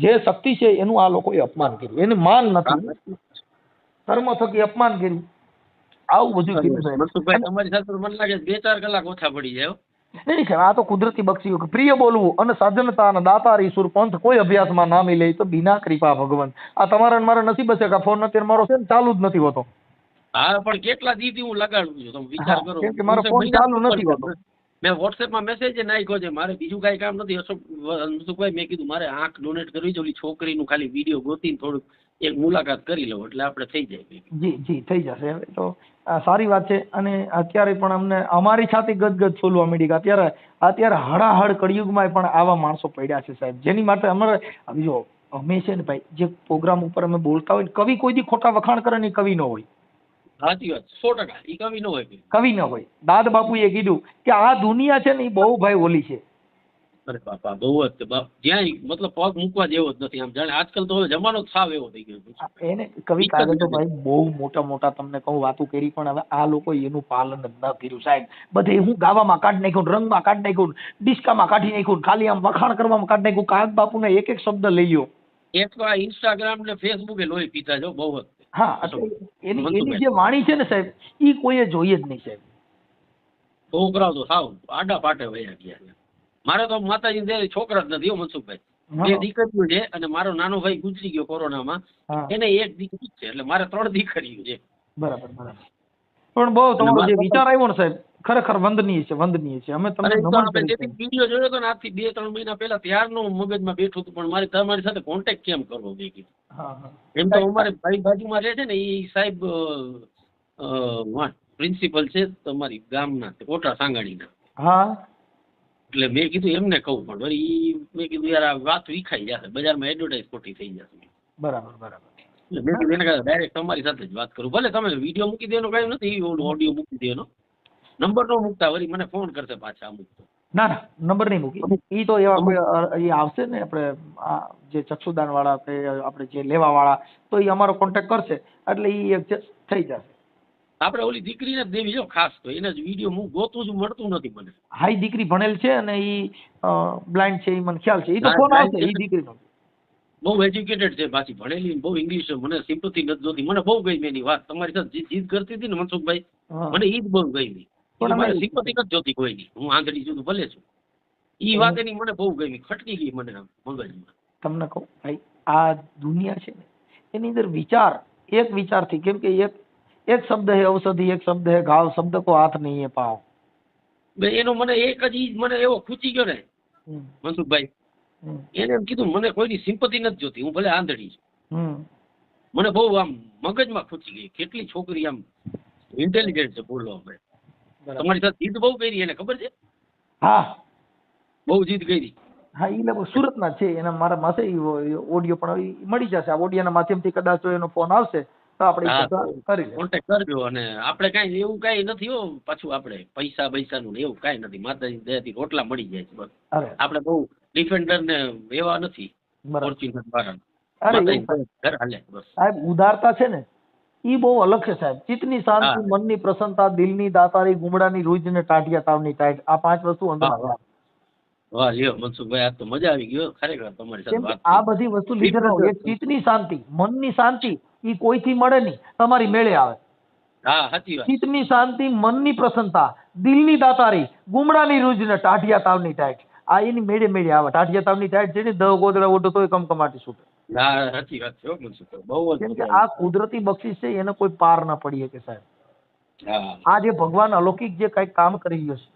[SPEAKER 2] જે શક્તિ છે એનું આ લોકોએ અપમાન કર્યું, એને માન નથી, ધર્મ થકી અપમાન કર્યું. આવું બધું કર્યું. તમારી સાથે મને લાગે 2-4 કલાક ઓછા પડી જાય. નહીં, આ તો કુદરતી બક્ષી. પ્રિય બોલવું અને સજ્જનતા અને દાતારી સુર પંથ કોઈ અભ્યાસમાં ના મિલે તો બિના કૃપા ભગવાન. આ તમારા મારા નસીબ છે કે ફોન અત્યારે મારો છે ને ચાલુ જ નથી હોતો.
[SPEAKER 1] હા પણ કેટલા દીથી હું લગાડું છું, તમે વિચાર
[SPEAKER 2] હા,
[SPEAKER 1] કરો.
[SPEAKER 2] કેમ કે મારો ફોન ચાલુ નથી હોતો.
[SPEAKER 1] મેં વોટ્સએપમાં મેસેજ નાખ્યો છે, મારે બીજું કાંઈ કામ નથી. અશોકભાઈ મેં કીધું મારે આંખ ડોનેટ કરવી છે, ઓલી છોકરીનું ખાલી વિડીયો ગોતીને થોડુંક એક મુલાકાત કરી લઉં એટલે આપણે થઈ જાય.
[SPEAKER 2] જી જી થઈ જશે. હવે તો સારી વાત છે. અને અત્યારે પણ અમને અમારી છાતી ગદગદ ફૂલવા માંડી કે અત્યારે હળાહળ કળિયુગમાં પણ આવા માણસો પડ્યા છે સાહેબ, જેની માટે અમારે જો અમે છે ને ભાઈ જે પ્રોગ્રામ ઉપર અમે બોલતા હોય, કવિ કોઈ દી ખોટા વખાણ કરે ને કવિ ન હોય.
[SPEAKER 1] સાચી વાત, 100%. ઈ કવિ ન હોય,
[SPEAKER 2] કવિ ન હોય. દાદ બાપુએ કીધું કે આ દુનિયા છે ને એ બહુ ભાઈ ઓલી છે.
[SPEAKER 1] અરે બાપા બહુ જ જ્યાં મતલબ પગ મૂકવા જેવો જ નથી. આમ જાણે આજકાલ તો હવે જમાનો જ સાવ એવો થઈ ગયો.
[SPEAKER 2] એને કવિ કાગળ તો ભાઈ બહુ મોટા મોટા તમને કહું વાતો કરી, પણ હવે આ લોકો એનું પાલન જ ન કર્યું સાહેબ. બધે હું ગાવામાં કાઢી નાખ્યું, રંગમાં કાઢી નાખ્યું, ડિસ્કામાં કાઢી નાખ્યું, ખાલી આમ વખાણ કરવામાં કાઢી નાખ્યું. કાગ બાપુને એક એક શબ્દ લઈ ગયો. એક
[SPEAKER 1] તો આ ઇન્સ્ટાગ્રામ ને ફેસબુક એ લોહી પીતા જો બહુ જ.
[SPEAKER 2] હા, એની જે વાણી છે ને સાહેબ, ઈ કોઈએ જોઈએ જ નહીં સાહેબ.
[SPEAKER 1] છોકરાઓ તો સાવ આડા પાટે વયા ગયા. મારે તો માતાજી દે છોકરા જ નથી મનસુખભાઈ. 2 દીકરીઓ છે અને મારો નાનો ભાઈ ગુજરી ગયો કોરોનામાં, એને 1 દીકરી છે, એટલે મારે 3 દીકરીઓ છે.
[SPEAKER 2] બરાબર બરાબર. પણ બહુ તમારો જે વિચાર આવ્યો ને સાહેબ, ખરેખર વંદનીય છે, વંદનીય છે. અમે તમને નમન કરીએ છીએ.
[SPEAKER 1] વિડિયો જોયો તો ને આજથી 2-3 મહિના પહેલા, ત્યારનો મગજમાં બેઠું હતું, પણ મારે તમારી સાથે કોન્ટેક્ટ કેમ કરવો મેં કીધું. એમ તો અમારે ભાઈ બાજુમાં રહે છે ને, એ સાહેબ પ્રિન્સિપલ છે તમારી ગામના, કોટા સાંગાણીના.
[SPEAKER 2] હા,
[SPEAKER 1] એટલે મેં કીધું એમને કહું, પણ વળી મેં કીધું યાર આ વાત વિખાઈ જશે, બજારમાં એડવર્ટાઇઝ ખોટી થઈ જશે.
[SPEAKER 2] બરાબર બરાબર.
[SPEAKER 1] એટલે મેં કીધું એને કારણે ડાયરેક્ટ તમારી સાથે જ વાત કરું. ભલે તમે વિડીયો મૂકી દેવાનો કાંઈ નથી, ઓડિયો મૂકી દેવાનો, નંબર ન મૂકતા, વળી મને ફોન કરશે પાછા અમુક તો.
[SPEAKER 2] ના ના, નંબર નહીં મૂકી. એ તો એવા કોઈ એ આવશે ને, આપણે જે ચક્ષુદાન વાળા, આપણે જે લેવા વાળા, તો એ અમારો કોન્ટેક્ટ કરશે એટલે એ એડજસ્ટ થઈ જશે.
[SPEAKER 1] આપણે ઓલી દીકરીને જ દેવી જો ખાસ, તો એને જ વિડીયો હું ગોતું જ મળતું નથી મને.
[SPEAKER 2] હા, એ દીકરી ભણેલ છે અને એ બ્લાઇન્ડ છે, એ મને ખ્યાલ છે. એ તો ફોન આવશે એ દીકરીનો. બહુ
[SPEAKER 1] એજ્યુકેટેડ છે, પાછી ભણેલી, બહુ ઇંગ્લિશ. મને સિમ્પથી નથી જોતી, મને બહુ ગઈ એની વાત. તમારી સાથે જીદ કરતી હતી ને મનસુખભાઈ, મને ઈ જ બહુ ગઈ. પણ મને સિમ્પથી નથી જોતી કોઈની. હું આંધળી છું ભલે છું, ઈ વાત એની મને બહુ ગઈ, ખટકી ગઈ મને મગજમાં.
[SPEAKER 2] તમને કહું ભાઈ, આ દુનિયા છે ને એની અંદર વિચાર, એક વિચારથી, કેમ કે એક શબ્દ હે ઔષધિ, એક શબ્દ હે ઘાવ, શબ્દ કો હાથ નહીં હે પાવ.
[SPEAKER 1] એનો મને એક જ મને એવો ખૂચી ગયો ને મનસુખભાઈ, એને એમ કીધું મને કોઈની સિમ્પથી નથી જોતી, હું ભલે આંધળી છું. મને બહુ આમ મગજમાં ખૂચી ગઈ. કેટલી છોકરી આમ ઇન્ટેલિજન્ટ છે બોલવા આપણે. તમારી સાથે જીદ બહુ કરી, એને ખબર છે?
[SPEAKER 2] હા,
[SPEAKER 1] બહુ જીદ કરી.
[SPEAKER 2] હા, એ લોકો સુરતના છે. એના મારા માથે ઓડિયો પણ મળી જશે. આ ઓડિયોના માધ્યમથી કદાચ એનો ફોન આવશે તો આપણે કરી
[SPEAKER 1] કોન્ટેક્ટ કરજો. અને આપણે કાંઈ એવું કાંઈ નથી હો, પાછું આપણે પૈસાનું એવું કાંઈ નથી. માતાજી દયાથી રોટલા મળી જાય છે બસ. આપણે બહુ ડિફેન્ડર ને એવા નથી. ફોર્ચ્યુનર વાળા
[SPEAKER 2] સાહેબ, ઉદારતા છે ને એ બહુ અલગ છે સાહેબ. ચિત્તની શાંતિ, મનની પ્રસન્નતા, દિલની દાતારી, ગુમડાની રૂજ ને ટાઢિયા તાવની ટાઈટ, આ 5 વસ્તુ અંદર.
[SPEAKER 1] વાહ લ્યો મનસુખભાઈ, આ તો મજા આવી ગયો ખરેખર તમારી સાથે વાત.
[SPEAKER 2] આ બધી વસ્તુ લીધે એક ચિત્તની શાંતિ, મનની શાંતિ, એ કોઈથી મળે નહીં, તમારી મેળે આવે.
[SPEAKER 1] હા, સાચી વાત.
[SPEAKER 2] ચિત્તની શાંતિ, મનની પ્રસન્નતા, દિલની દાતારી, ગુમડાની રૂજ ને ટાઢિયા તાવની ટાઈટ, આ એની મેળે મેળે આવે. ટાઢિયા તાવની ટાઈટ છે ને, 10 ગોદડા ઓઢો તોય કમકમાટી છૂટે.
[SPEAKER 1] હા, સાચી વાત છે મનસુખભાઈ, બહુ જ.
[SPEAKER 2] કેમ કે આ કુદરતી બક્ષિસ છે, એને કોઈ પાર ન પડી શકે સાહેબ. આ જે ભગવાન અલૌકિક જે કઈક કામ કરી રહ્યો છે,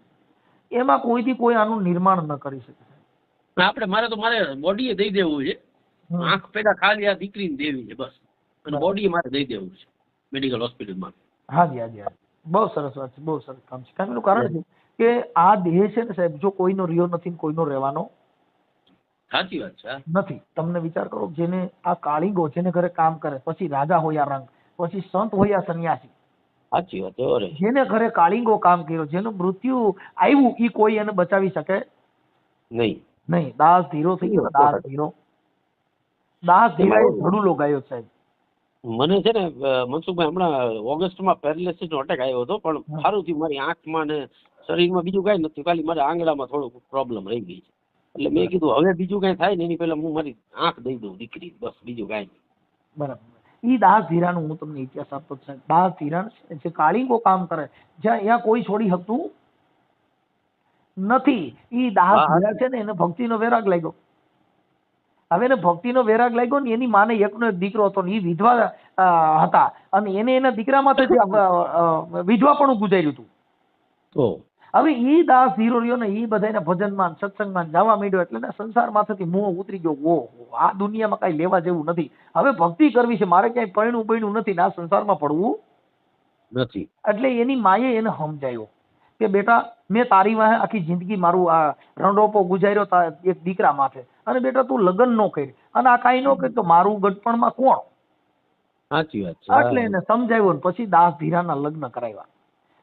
[SPEAKER 2] એમાં કોઈથી કોઈ આનું નિર્માણ ન કરી શકે.
[SPEAKER 1] મારે બોડીએ દઈ દેવું છે. આંખ પેલા ખાલી આ દીકરીને દેવી છે બસ, અને બોડી મારે દઈ દેવું છે મેડિકલ હોસ્પિટલમાં. હાજી હાજી હાજી,
[SPEAKER 2] બહુ સરસ વાત છે, બહુ સરસ કામ છે. કારણ છે કે આ દેહ છે ને સાહેબ, જો કોઈનો રહ્યો નથી, કોઈનો રહેવાનો.
[SPEAKER 1] સાચી વાત છે.
[SPEAKER 2] નથી. તમને વિચાર કરો, જેને આ કાળીગો, જેને ઘરે કામ કરે, પછી રાજા હોય આ રંગ, પછી સંત હોય આ સંન્યાસી.
[SPEAKER 1] સાચી વાત.
[SPEAKER 2] જેને ઘરે કાળીગો કામ કર્યો, જેનું મૃત્યુ આવ્યું, એ કોઈ એને બચાવી શકે
[SPEAKER 1] નહીં.
[SPEAKER 2] નહીં. દાસ ધીરો થઈ ગયો. દાસ ધીરો ધડુલો ગાયો સાહેબ.
[SPEAKER 1] મને છે ને મનસુખભાઈ, હમણાં ઓગસ્ટમાં પેરાલિસિસ નો અટેક આવ્યો હતો, પણ સારું થયું. મારી આંખમાં ને શરીરમાં બીજું કાંઈ નથી, ખાલી મારા આંગળામાં થોડું પ્રોબ્લેમ રહી ગઈ છે. એટલે મેં કીધું હવે બીજું કાંઈ થાય ને એની પહેલા હું મારી આંખ દઈ દઉં દીકરી, બસ બીજું કાંઈ નહીં.
[SPEAKER 2] બરાબર. ઈ દાસ ધીરાનું હું તમને ઇતિહાસ આપતો છું. દાસ ધીરા જે કાળીંગો કામ કરે, જ્યાં કોઈ છોડી શકતું નથી. ઈ દાસ ધીરા છે ને, એને ભક્તિનો વેરાગ લાગ્યો. હવે એને ભક્તિનો વેરાગ લાગ્યો ને, એની માને એકનો એક દીકરો હતો ને, એ વિધવા હતા અને એના દીકરામાંથી વિધવા પણ ગુજાર્યું હતું. હવે ઈ દાસ ધીરો રહ્યો ને ઈ બધાને ભજનમાં સત્સંગમાં જવા માંડ્યો એટલે સંસારમાંથી મોહ ઉતરી ગયો. આ દુનિયામાં કઈ લેવા જેવું નથી, હવે ભક્તિ કરવી છે, મારે ક્યાંય પૈણું નથી, આ સંસારમાં પડવું નથી. એટલે એની માએ એને સમજાયો કે બેટા મેં તારી વાહે આખી જિંદગી મારું આ રણરોપો ગુજાર્યો એક દીકરા માથે, અને બેટા તું લગ્ન નો કરી અને આ કાંઈ નો કરી તો મારું ગઢપણમાં કોણ? સાચી વાત છે. એટલે એને સમજાવ્યો ને પછી દાસ ધીરાના લગ્ન કરાવ્યા.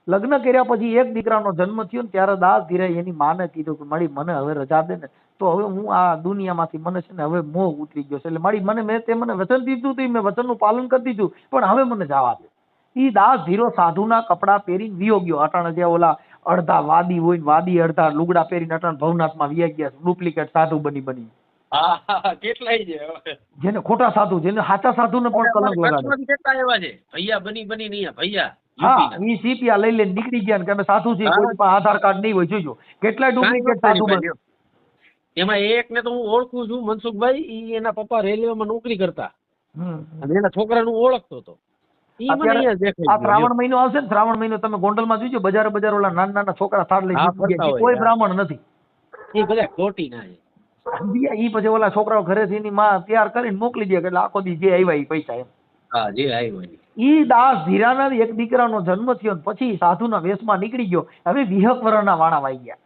[SPEAKER 2] લગ્ન કર્યા પછી એક દીકરાનો જન્મ થયો ને ત્યારે દાસ ધીરાએ એની માને કીધું કે મારી મને હવે રજા દે ને, તો હવે હું આ દુનિયામાંથી મને છે ને હવે મોહ ઉતરી ગયો છે, એટલે મારી મને મને વચન દીધું હતું, મેં વચનનું પાલન કરી દીધું, પણ હવે મને જવા દે. ઈ દાસ ધીરો સાધુના કપડા પહેરીને વિયો ગયો. અટાણે જે ઓલા અડધા વાદી હોય ને વાદી અડધા લુગડા પહેરીને અટાણે ભવનાથમાં વિયા ગયા, ડુપ્લિકેટ સાધુ બની. કેટલાય છે જેને ખોટા સાધુ, જેને સાચા સાધુને પણ કલંક લગાડે. કેટલા એવા છે ભૈયા બની નહીં ભૈયા. હા, ઈ સીપિયા લઈ લઈને નીકળી ગયા કે અમે સાધુ છીએ, કોઈ પાસે આધાર કાર્ડ નહીં હોય. જોજો કેટલાય ડુપ્લિકેટ સાધુ બન્યો. એમાં એક ને તો હું ઓળખું છું, મનસુખભાઈ. ઈ એના પપ્પા રેલવેમાં નોકરી કરતા અને એના છોકરાનું ઓળખતો હતો. આ શ્રાવણ મહિનો આવશે ને, શ્રાવણ મહિનો તમે ગોંડલમાં જોજો, બજાર ઓલા નાના છોકરા થાળ લઈ કોઈ બ્રાહ્મણ નથી. એ બધા ખોટી ના છે. ઈ પછી ઓલા છોકરાઓ ઘરેથી એની માં તૈયાર કરીને મોકલી દે એટલે આખો દી જે આવ્યા એ પૈસા એમ. હા, જે આવ્યા. ઈ દાસ ધીરાના એક દીકરાનો જન્મ થયો પછી સાધુના વેશમાં નીકળી ગયો. હવે 20 વર્ષના વાણા વાઈ ગયા.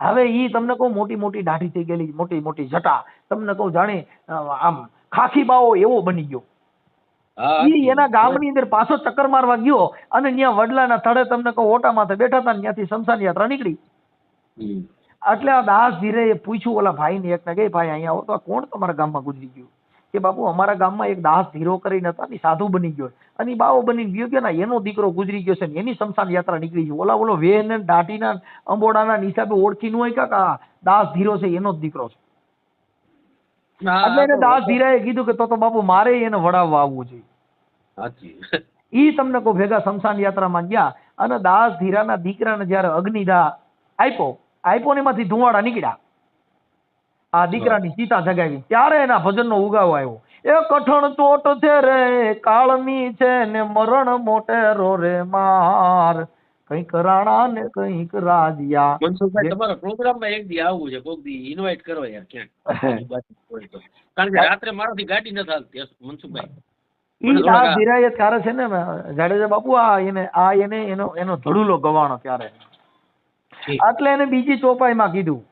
[SPEAKER 2] હવે ઈ તમને કહું મોટી મોટી દાઢી થઈ ગયેલી, મોટી મોટી જટા, તમને કહું જાણે આમ ખાખી બાવો એવો બની ગયો. ઈ એના ગામની અંદર પાછો ચક્કર મારવા ગયો અને ત્યાં વડલાના થડે તમને કહું ઓટા માથે બેઠા હતા, ત્યાંથી શમશાન યાત્રા નીકળી. એટલે આ દાસ ધીરે પૂછ્યું ઓલા ભાઈ ને એકને કે ભાઈ અહીંયા આવો તો કોણ તમારા ગામમાં ગુજરી ગયું? કે બાપુ અમારા ગામમાં એક દાસ ધીરો કરીને હતા ને સાધુ બની ગયો અને બાવો બની ગયો કે ના એનો દીકરો ગુજરી ગયો છે ને એની શમશાન યાત્રા નીકળી ગઈ. ઓલો વેહ ને દાઢીના અંબોડાના હિસાબે ઓળખી ન હોય કે દાસ ધીરો છે એનો જ દીકરો છે. એટલે એને દાસ ધીરાએ કીધું કે તો બાપુ મારે એને વડાવવા આવવું જોઈએ. ઈ તમને કહું ભેગા શમશાન યાત્રામાં ગયા અને દાસ ધીરાના દીકરાને જયારે અગ્નિદાહ આપ્યો ને એમાંથી ધુવાડા નીકળ્યા. આ દીકરાની સીતા જગાવી ત્યારે એના ભજનનો ઉગાવો આવ્યો. એ કઠણ ચોટ છે રે કાળની છે ને મરણ મોટેરો રે માર, કઈક રાણા ને કઈક રાજ્યા. મનસુખભાઈ તમારા પ્રોગ્રામમાં એક દી આવવું છે, કોક દી ઇન્વાઇટ કરો યાર ક્યાંક, કારણ કે રાત્રે મારાથી ગાડી ન ચાલતી. મનસુખભાઈ ઈ દાસ ધીરાએ ત્યારે છે ને જાડેજા બાપુ એનો ધડુલો ગવાણો ત્યારે. એટલે એને બીજી ચોપાઈમાં કીધું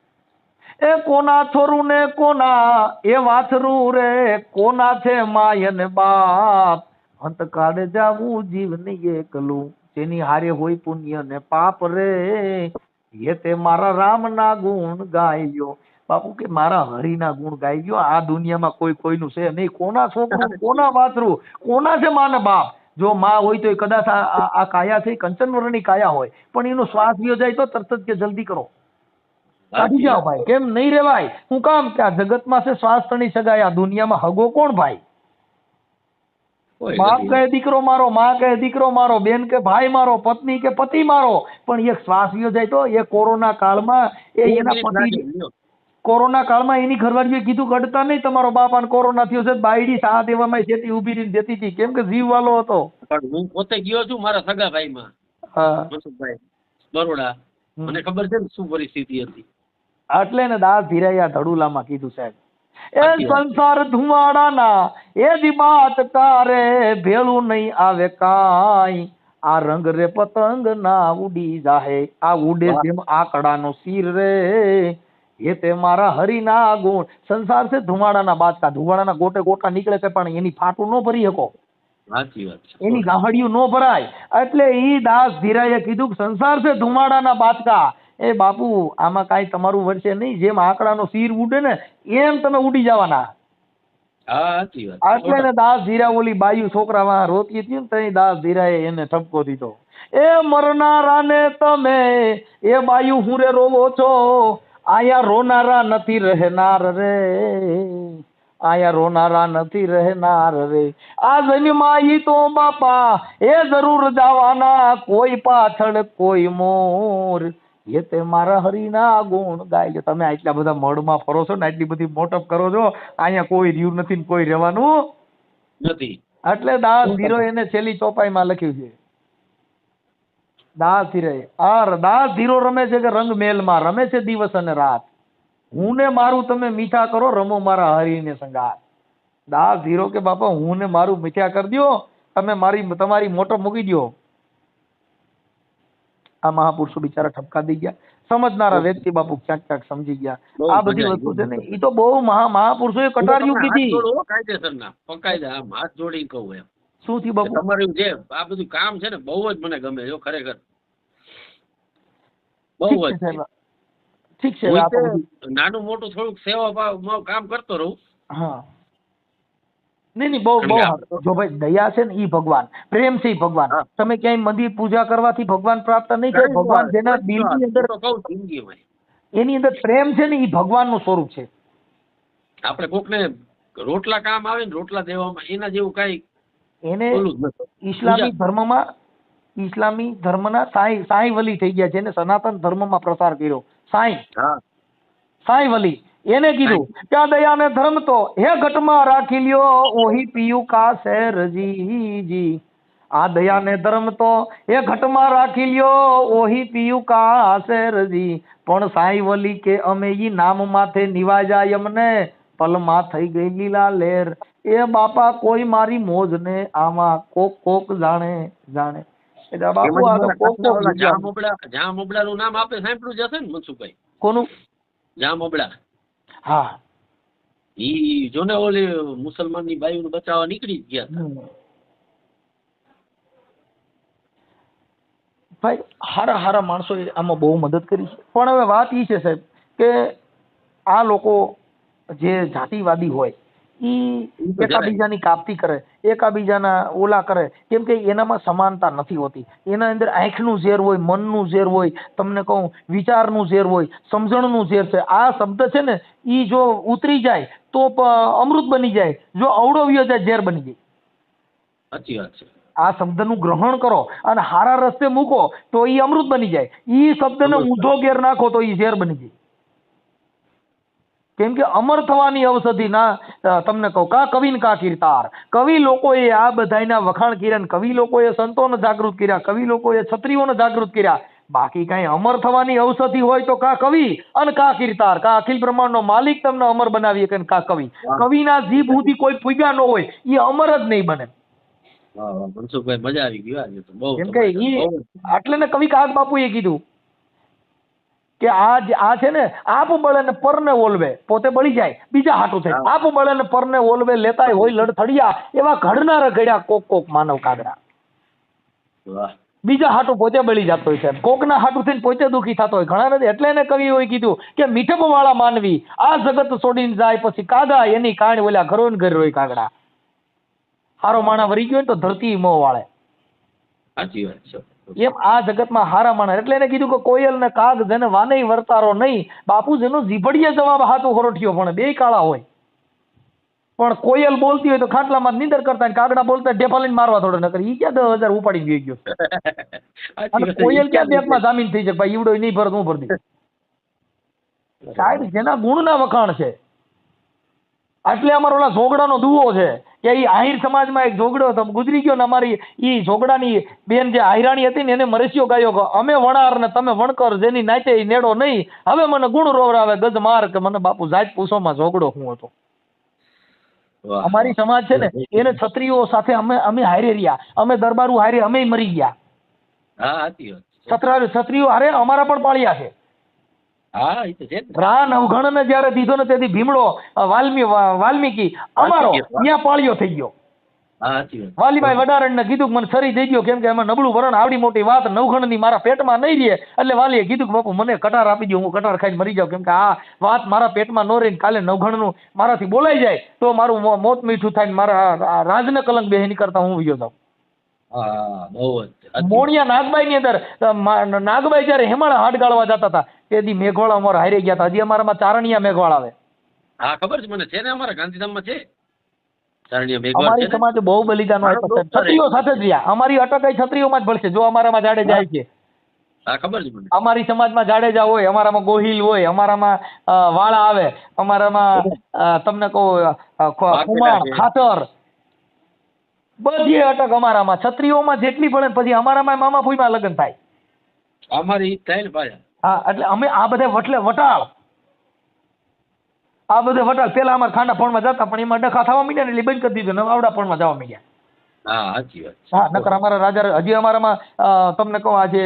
[SPEAKER 2] એ કોના થોરું ને કોના એ વાથરું રે, કોના છે માય ને બાપ, અંત કાઢે જાવું જીવને એકલું, તેની હારે હોય પુણ્ય ને પાપ રે, એ તે મારા રામ ના ગુણ ગાયો. બાપુ કે મારા હરિના ગુણ ગાયો. આ દુનિયામાં કોઈનું છે નહીં. કોના છોકરું, કોના વાથરું, કોના છે મા ને બાપ. જો માં હોય તો કદાચ આ કાયા છે કંચન વર્ણની કાયા હોય, પણ એનો શ્વાસ ગયો જાય તો તરત જ કે જલ્દી કરો કાઢી જાઓ ભાઈ, કેમ નહીં રેવાય. હું કામ કે આ જગતમાં છે શ્વાસ તણી સગાય, આ દુનિયામાં હગો કોણ ભાઈ? બાપ કહે દીકરો મારો, માં કહે દીકરો મારો, બેન કે ભાઈ મારો, પત્ની કે પતિ મારો, પણ એક શ્વાસ ગયો જાય તો એ કોરોના કાળમાં એના પતિ કોરોના કાળમાં એની ઘરવાળીએ કીધું ગડતા નહીં, તમારો બાપ આને કોરોના થયો છે. બાયડી સા દેવામાં જેથી ઉભી રહીને દેતી હતી, કેમ કે જીવ વાલો હતો. હું પોતે ગયો છું મારા સગા ભાઈમાં, મનસુખભાઈ બરોડા, મને ખબર છે ને શું પરિસ્થિતિ હતી. એટલે ને દાસ ધીરાયા ધડુલામાં કીધું સાહેબ એ સંસાર ધુમાડાના એ દિબાત કારે ભેળું નહીં આવે કાઈ, આ રંગ રે પતંગ ના ઉડી જાહે, આ ઉડે જેમ આકડાનો શીર રે, એ તે મારા હરિના ગુણ. સંસાર છે ધુમાડાના બાદકા, ધુમાડાના ગોટે ગોટા નીકળે છે પણ એની ફાટું ન ભરી શકો. સાચી વાત છે. એની ગાહડિયું ન ભરાય. એટલે ઈ દાસ ધીરાએ કીધું કે સંસાર છે ધુમાડાના બાદકા, એ બાપુ આમાં કાંઈ તમારું વર્ષે નહીં, જેમ આંકડાનો શીર ઉડે ને એમ તમે ઉડી જવાના. એટલે દાસ ધીરા ઓલી બાયુ છોકરામાં રોતી હતી ને તઈ દાસ ધીરાએ એને ઠપકો દીધો, એ મરનારા ને તમે એ બાયુ હું રે રોવો છો, આયા રોનારા નથી રહેનાર રે, આયા રોનારા નથી રહેનાર રે, આ જન્મમાં ઈ તો બાપા એ જરૂર જવાના, કોઈ પાછળ કોઈ મોર, એ તે મારા હરિના ગુણ ગાય. તમે આટલા બધા મળમાં ફરો છો ને, આટલી બધી મોટપ કરો છો, અહીંયા કોઈ રહ્યું નથી ને કોઈ રહેવાનું નથી. એટલે દાસ ધીરો એને છેલ્લી ચોપાઈમાં લખ્યું છે. દાસ ધીરે દાસ ધીરો રમે છે કે રંગ મેલમાં રમે છે દિવસ અને રાત. હું ને મારું તમે મીઠા કરો રમો મારા હરીને સંગાત. દાસ ધીરો કે બાપા હું ને મારું મીઠા કરી દો, તમે તમારી મોટો મૂકી દો. આ મહાપુરુષો બિચારા ઠપકા દઈ ગયા. સમજનારા વ્યક્તિ બાપુ ક્યાંક ક્યાંક સમજી ગયા. આ બધી વસ્તુ છે ને એ તો બહુ મહાપુરુષોએ કટારિયું કીધી.
[SPEAKER 1] કાયદેસરના પકાયદા હાથ જોડી કહું એમ.
[SPEAKER 2] શું થયું બાપુ?
[SPEAKER 1] તમારું જે આ બધું કામ છે ને બહુ જ મને ગમે છે ખરેખર. બહુ જ
[SPEAKER 2] ઠીક છે.
[SPEAKER 1] નાનું મોટું થોડુંક સેવા ભાવ કામ કરતો રહું.
[SPEAKER 2] હા નહીં બહુ જો ભાઈ દયા છે ને ઈ ભગવાન, પ્રેમ છે ઈ ભગવાન. તમે ક્યાંય મંદિર પૂજા કરવાથી ભગવાન પ્રાપ્ત નહીં થાય. ભગવાન જેના દિલની અંદર એની અંદર પ્રેમ છે ને ઈ ભગવાનનું સ્વરૂપ છે.
[SPEAKER 1] આપણે કોકને રોટલા કામ આવે ને રોટલા દેવામાં એના જેવું કઈ
[SPEAKER 2] એને ઇસ્લામી ધર્મના સાઈ વલી થઈ ગયા છે, એને સનાતન ધર્મમાં પ્રસાર કર્યો. સાઈ વલી એને કીધું ક્યાં દયા ને ધર્મ તો હે ઘટમાં રાખી લ્યો ઓહી પીયું કા શેરજી. આ દયા ને ધર્મ તો હે ઘટમાં રાખી લ્યો ઓહી પીયું કા શેરજી. પણ સાઈ વલી કે અમે ઈ નામ માથે નિવાજાય અમને પલમાં થઈ ગઈ લીલા લેર. એ બાપા કોઈ મારી મોજ ને આમાં કોક જાણે. બાપુ આ તો
[SPEAKER 1] જામોબડા નું નામ આપે સાંભળ્યું જશે ને મનસુખભાઈ?
[SPEAKER 2] કોનું?
[SPEAKER 1] જામોબડા.
[SPEAKER 2] હા
[SPEAKER 1] ઈ જો ને ઓલી મુસલમાન ની બાઈ નું બચાવવા નીકળી ગયા
[SPEAKER 2] ભાઈ. હારા માણસો આમાં બહુ મદદ કરી છે. પણ હવે વાત ઈ છે સાહેબ કે આ લોકો જે જાતિવાદી હોય ઈ એકાબીજાની કાપતી કરે, એકાબીજાના ઓલા કરે, કેમ કે એનામાં સમાનતા નથી હોતી. એના અંદર આંખનું ઝેર હોય, મનનું ઝેર હોય, તમને કહું વિચારનું ઝેર હોય, સમજણનું ઝેર છે. આ શબ્દ છે ને ઈ જો ઉતરી જાય તો અમૃત બની જાય, જો અવળવ્યો જાય ઝેર બની જાય.
[SPEAKER 1] સાચી વાત છે.
[SPEAKER 2] આ શબ્દનું ગ્રહણ કરો અને હારા રસ્તે મૂકો તો ઈ અમૃત બની જાય. ઈ શબ્દને ઊંધો ઘેર નાખો તો ઈ ઝેર બની જાય. કેમ કે અમર થવાની ઔષધિ ના તમને કહું કા કવિન કા કીર્તાર. કવિ લોકોએ આ બધાના વખાણ કર્યા, કવિ લોકોએ સંતોને જાગૃત કર્યા, કવિ લોકોએ ક્ષત્રિયોને જાગૃત કર્યા. બાકી કઈ અમર થવાની ઔષધિ હોય તો કા કવિ અને કા કીર્તાર, કા અખિલ બ્રહ્માંડનો માલિક તમને અમર બનાવી કે કા કવિ. કવિના જીભ સુધી કોઈ પૂગ્યા ન હોય એ અમર જ નહીં બને.
[SPEAKER 1] મનસુખભાઈ મજા આવી ગઈ.
[SPEAKER 2] કેમ કે એટલે ને કવિ કાગ બાપુએ કીધું કે આ છે ને આપ બળે ને પરને ઓલવે, પોતે બળી જાય બીજા હાટું થાય. આપ બળે ને પરને ઓલવે લેતા હોય લડથડિયા, એવા ઘડનારા ઘડ્યા કોક માનવ કાગડા. બીજા હાટું પોતે બળી જતો હોય છે, કોકના હાટું થઈને પોતે દુઃખી થતો હોય. ઘણા નથી એટલે એને કવિઓએ કીધું કે મીઠપ વાળા માનવી આ જગત છોડીને જાય પછી કાગા એની કાણ ઓલા ઘરો ને ઘર રોય કાગડા. હારો માણા વરી ગયો ને તો ધરતી મોં વાળે.
[SPEAKER 1] સાચી વાત છે.
[SPEAKER 2] એમ આ જગતમાં હારા માણસ. એટલે એને કીધું કે કોયલ ને કાગ જેને વાનઈ વર્તારો નહીં. બાપુ જેનો જીભડીએ જવાબ હાથું હરોઠિયો પણ બે કાળા હોય. પણ કોયલ બોલતી હોય તો ખાટલામાં નીંદર કરતા, કાગડા બોલતા ઢેફાલીને મારવા થોડો નકર ઈ ક્યાં 10,000 ઉપાડી ગયો. અને કોયલ ક્યાં બેંકમાં જામીન થઈ જાય ભાઈ ઈવડો નહીં ભરત હું ભરતી. સાહેબ જેના ગુણના વખાણ છે. એટલે અમારો ઓલા ઝોગડાનો દુવો છે કે ઈ આહિર સમાજમાં એક ઝોગડો હતો ગુજરી ગયો ને અમારી ઈ ઝોગડાની બેન જે આહિરાણી હતી ને એને મરસ્યો ગાયો કે અમે વણાર ને તમે વણકર જેની નાચે નેડો નહીં, હવે મને ગુણ રોવરાવે ગજ માર કે મને બાપુ જાત પૂછોમાં ઝોગડો હું હતો. અમારી સમાજ છે ને એને ક્ષત્રિયો સાથે અમે હારે રહ્યા, અમે દરબારું હારે અમે મરી ગયા. ક્ષત્રિયો હારે અમારા પણ પાળ્યા છે. રા નવઘણ ને જયારે દીધો ને તેથી ભીમડો વાલ્મીકી અમારો ત્યાં પાળ્યો થઈ ગયો. વાલીભાઈ વડારણ ને કીધું મને સરી દઈ ગયો કેમ કે એમાં નબળું વરણ આવડી મોટી વાત નવઘણ ની મારા પેટમાં નહીં રહે. એટલે વાલીએ કીધું કે બાપુ મને કટાર આપી દો, હું કટાર ખાઈને મરી જાઉં, કેમ કે આ વાત મારા પેટમાં ન રહીને કાલે નવઘણ નું મારાથી બોલાઈ જાય તો મારું મોત મીઠું થાય, મારા રાજને કલંક બેહી કરતા હું વિયો જાઉં. મોણિયા નાગબાઈ ની અંદર નાગબાઈ જયારે હેમાળા હાડ ગાળવા જતા હતા તેથી મેઘવાળા અમારા હારે ગયા હતા. હજી અમારામાં ચારણિયા મેઘવાળા આવે.
[SPEAKER 1] હા ખબર છે મને, છે ને અમારા ગાંધીધામમાં છે.
[SPEAKER 2] અમારી સમાજે બહુ બલિદાનો આપ્યા છે. ક્ષત્રિયો સાથે જ રહ્યા. અમારી અટકાઈ ક્ષત્રિયોમાં જ ભળશે. જો અમારામાં જાડેજા છે,
[SPEAKER 1] ખબર છે મને.
[SPEAKER 2] અમારી સમાજમાં જાડેજા હોય, અમારામાં ગોહિલ હોય, અમારામાં વાળા આવે, અમારામાં તમને કહું કુમાર ખાતર બધી અટક અમારામાં, ક્ષત્રિયોમાં જેટલી પડે પછી અમારામાં મામા ફૂઈમાં લગ્ન થાય.
[SPEAKER 1] અમારી ઈ થાય ને પાછા.
[SPEAKER 2] હા, એટલે અમે આ બધે વટાળ, આ બધે વટાળ. પેલા અમારે ખાંડા પણમાં જતા, પણ એમાં ડખા થવા માંડ્યા ને એટલે બંધ કરી દીધું ને આવડા પણમાં જવા માંડ્યા.
[SPEAKER 1] હા, સાચી વાત.
[SPEAKER 2] હા, નકર અમારા રાજા હજી અમારામાં તમને કહું, આ જે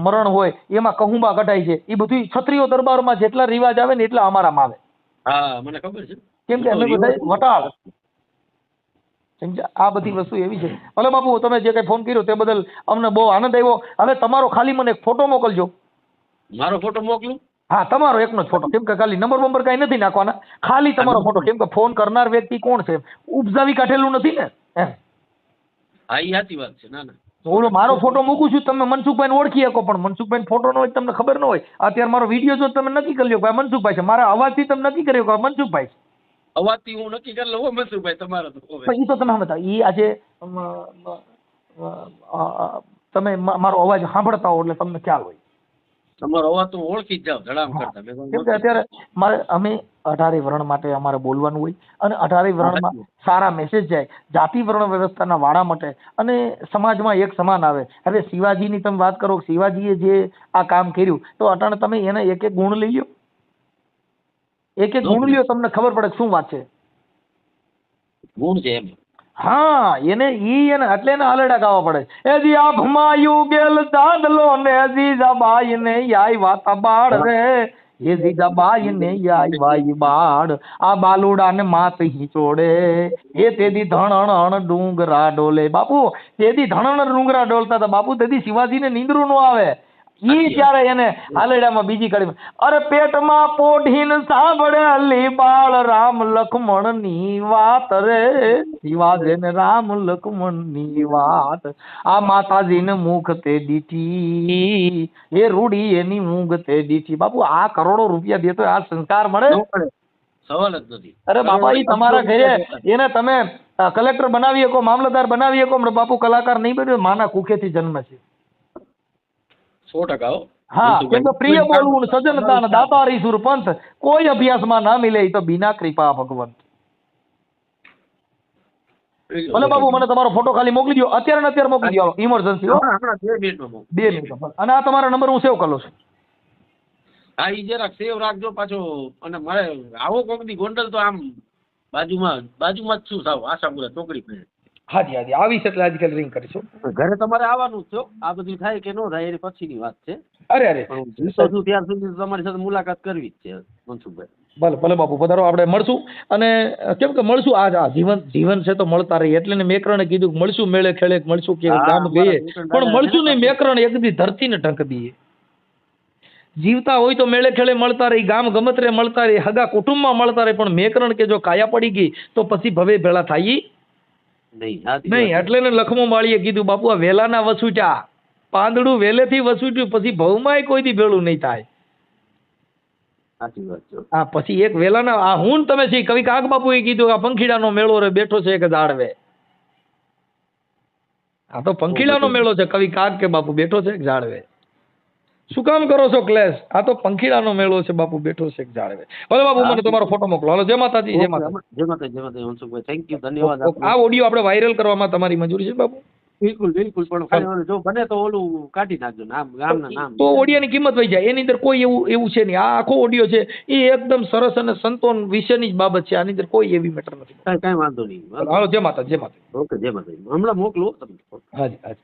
[SPEAKER 2] મરણ હોય એમાં કહુંબા કઢાય છે, એ બધું ક્ષત્રિયો દરબારમાં જેટલા રિવાજ આવે ને એટલા અમારામાં આવે.
[SPEAKER 1] હા, મને ખબર છે.
[SPEAKER 2] કેમ કે અમે બધા વટાળ. આ બધી વસ્તુ એવી છે. ભલે બાપુ, તમે જે કઈ ફોન કર્યો તે બદલ અમને બહુ આનંદ આવ્યો. હવે તમારો ખાલી મને એક ફોટો મોકલજો.
[SPEAKER 1] મારો ફોટો મોકલું? હા,
[SPEAKER 2] તમારો એકનો જ ફોટો. કેમ કે ખાલી નંબર બંબર કઈ નથી નાખવાના, ખાલી તમારો ફોટો. કેમ કે ફોન કરનાર વ્યક્તિ કોણ છે, ઉપજાવી કાઢેલું નથી ને એમ.
[SPEAKER 1] હા, એ સાચી વાત છે. ના ના,
[SPEAKER 2] ઓલો મારો ફોટો મૂકું છું, તમે મનસુખભાઈને ઓળખી શકો, પણ મનસુખભાઈ ફોટો ન હોય તમને ખબર ન હોય. અત્યારે મારો વિડીયો જો તમે નક્કી કરી લો કે મનસુખભાઈ છે, મારા અવાજથી તમે નક્કી કર્યો કે મનસુખભાઈ છે.
[SPEAKER 1] અવાજથી હું નક્કી કરી લઉં મનસુખભાઈ તમારો તો.
[SPEAKER 2] એ તો તમે બતાવો. એ આજે તમે મારો અવાજ સાંભળતા હો એટલે તમને ખ્યાલ હોય.
[SPEAKER 1] તમારો અવાજ તો ઓળખી જ જાવ ધડામ કરતા.
[SPEAKER 2] કેમ કે અત્યારે અમે 18 વર્ણ માટે અમારે બોલવાનું હોય, અને 18 વર્ણમાં સારા મેસેજ જાય, જાતિ વર્ણ વ્યવસ્થાના વાળા માટે, અને સમાજમાં એક સમાન આવે. હવે શિવાજીની તમે વાત કરો, શિવાજીએ જે આ કામ કર્યું, તો અટાણે તમે એને એક એક ગુણ લઈ લો, એક એક ગુણ લ્યો, તમને ખબર પડે શું વાત છે.
[SPEAKER 1] ગુણ છે એમ.
[SPEAKER 2] હા, એને એટલે એને હાલડા ગાવા પડે. એજી આભમાં ગેલ ચાંદલો ને જીજાબાઈ ને આઈ વાતા બાળ રે, એ જીજાબાઈ ને આઈ વાઈ બાળ, આ બાલુડા ને માત હી ચોડે, એ તેદી ધણણ ડુંગરા ડોલે. બાપુ, તેદી ધણણ ડુંગરા ડોલતા હતા બાપુ, તેદી શિવાજીને નીંદરું નો આવે. ઈ ત્યારે એને હાલેડામાં બીજી કડી, અરે પેટમાં પોઢીને સાંભળેલી બાળ રામ લક્ષ્મણ ની વાત રે, શિવાજી ને રામ લક્ષ્મણ ની વાત, આ માતાજી ને મુખ તે દીઠી, એ રૂડી એની ઊંઘ તે દીઠી. બાપુ, આ કરોડો રૂપિયા દેતો આ સંસ્કાર મળે?
[SPEAKER 1] સવાલ જ નથી.
[SPEAKER 2] અરે બાપા, ઈ તમારા ઘરે એને તમે કલેક્ટર બનાવી શકો, મામલતદાર બનાવી શકો, બાપુ કલાકાર નહીં બન્યો, માના કુખેથી જન્મ છે.
[SPEAKER 1] 100%.
[SPEAKER 2] હા, કેમ કે પ્રિય બોલવું સજનતા ને દાતા રીસુર પંથ, કોઈ અભ્યાસમાં ના મિલે તો બિના કૃપા ભગવંત. ભલે બાબુ, મને તમારો ફોટો ખાલી મોકલી દો, અત્યારે મોકલી દો, ઇમરજન્સી.
[SPEAKER 1] 2 મિનિટમાં.
[SPEAKER 2] 2 મિનિટ. અને આ તમારો નંબર હું સેવ કરું છું.
[SPEAKER 1] હા, ઈ જરાક સેવ રાખજો પાછો. અને મારે આવો કોક દી ગોંડલ તો આમ બાજુમાં જ છું સાવ આશાપુરા ચોકડી પર.
[SPEAKER 2] હાજી આવીશ એટલે આજકાલ રિંગ કરીશું.
[SPEAKER 1] ઘરે તમારે આવવાનું જ છો. આ બધું થાય કે ન થાય એની પછીની વાત છે.
[SPEAKER 2] અરે
[SPEAKER 1] ત્યાર સુધી તમારી સાથે મુલાકાત કરવી જ છે મનસુખભાઈ.
[SPEAKER 2] ભલે બાપુ, પધારો, આપણે મળશું. અને કેમ કે મળશું, આ જીવન છે તો મળતા રહીએ. એટલે મેકરણે કીધું મળશું મેળે ખેડે, મળશું કે ગામ ગઈએ, પણ મળશું નહીં. મેકરણ એક દી ધરતીને ઢંક દઈએ. જીવતા હોય તો મેળે ખેડે મળતા રહી, ગામ ગમતરે મળતા રહી, હગા કુટુંબમાં મળતા રહે, પણ મેકરણ કે જો કાયા પડી ગઈ તો પછી ભવે ભેળા થાય નહીં. એટલે ને લખમો માળીએ કીધું, બાપુ આ વેલાના વસૂટ્યા, પાંદડું વેલેથી વસૂટ્યું, પછી ભવમાંય કોઈ દી ભેળું નહીં થાય. હા, પછી એક વેલાના આ હું તમે છે કવિ કાગ બાપુએ કીધું, આ પંખીડાનો મેળો રે બેઠો છે એક ઝાડવે. આ તો પંખીડાનો મેળો છે, કવિ કાગ કે બાપુ બેઠો છે એક ઝાડવે. શું કામ કરો છો ક્લેશ? આ તો પંખીડાનો મેળો છે બાપુ, બેઠો છે એક ઝાડવે. ભલે બાપુ, મને તમારો ફોટો મોકલો. હાલો, જય માતાજી. જય માતાજી મનસુખભાઈ, થેન્ક યુ, ધન્યવાદ. આ ઓડિયો આપણે વાયરલ કરવામાં તમારી મંજૂરી છે બાપુ?
[SPEAKER 1] બિલકુલ. પણ જો બને તો ઓલું કાઢી નાખજો, ગામના નામ.
[SPEAKER 2] તો ઓડિયાની કિંમત વહી જાય. એની અંદર કોઈ એવું છે નહીં. આ આખો ઓડિયો છે એ એકદમ સરસ અને સંતોન વિશેની જ બાબત છે. આની અંદર કોઈ એવી મેટર નથી.
[SPEAKER 1] કઈ વાંધો નહીં.
[SPEAKER 2] હાલો, જય માતાજી.
[SPEAKER 1] ઓકે, જય માતાજી. હમણાં મોકલો તમે.
[SPEAKER 2] હાજી.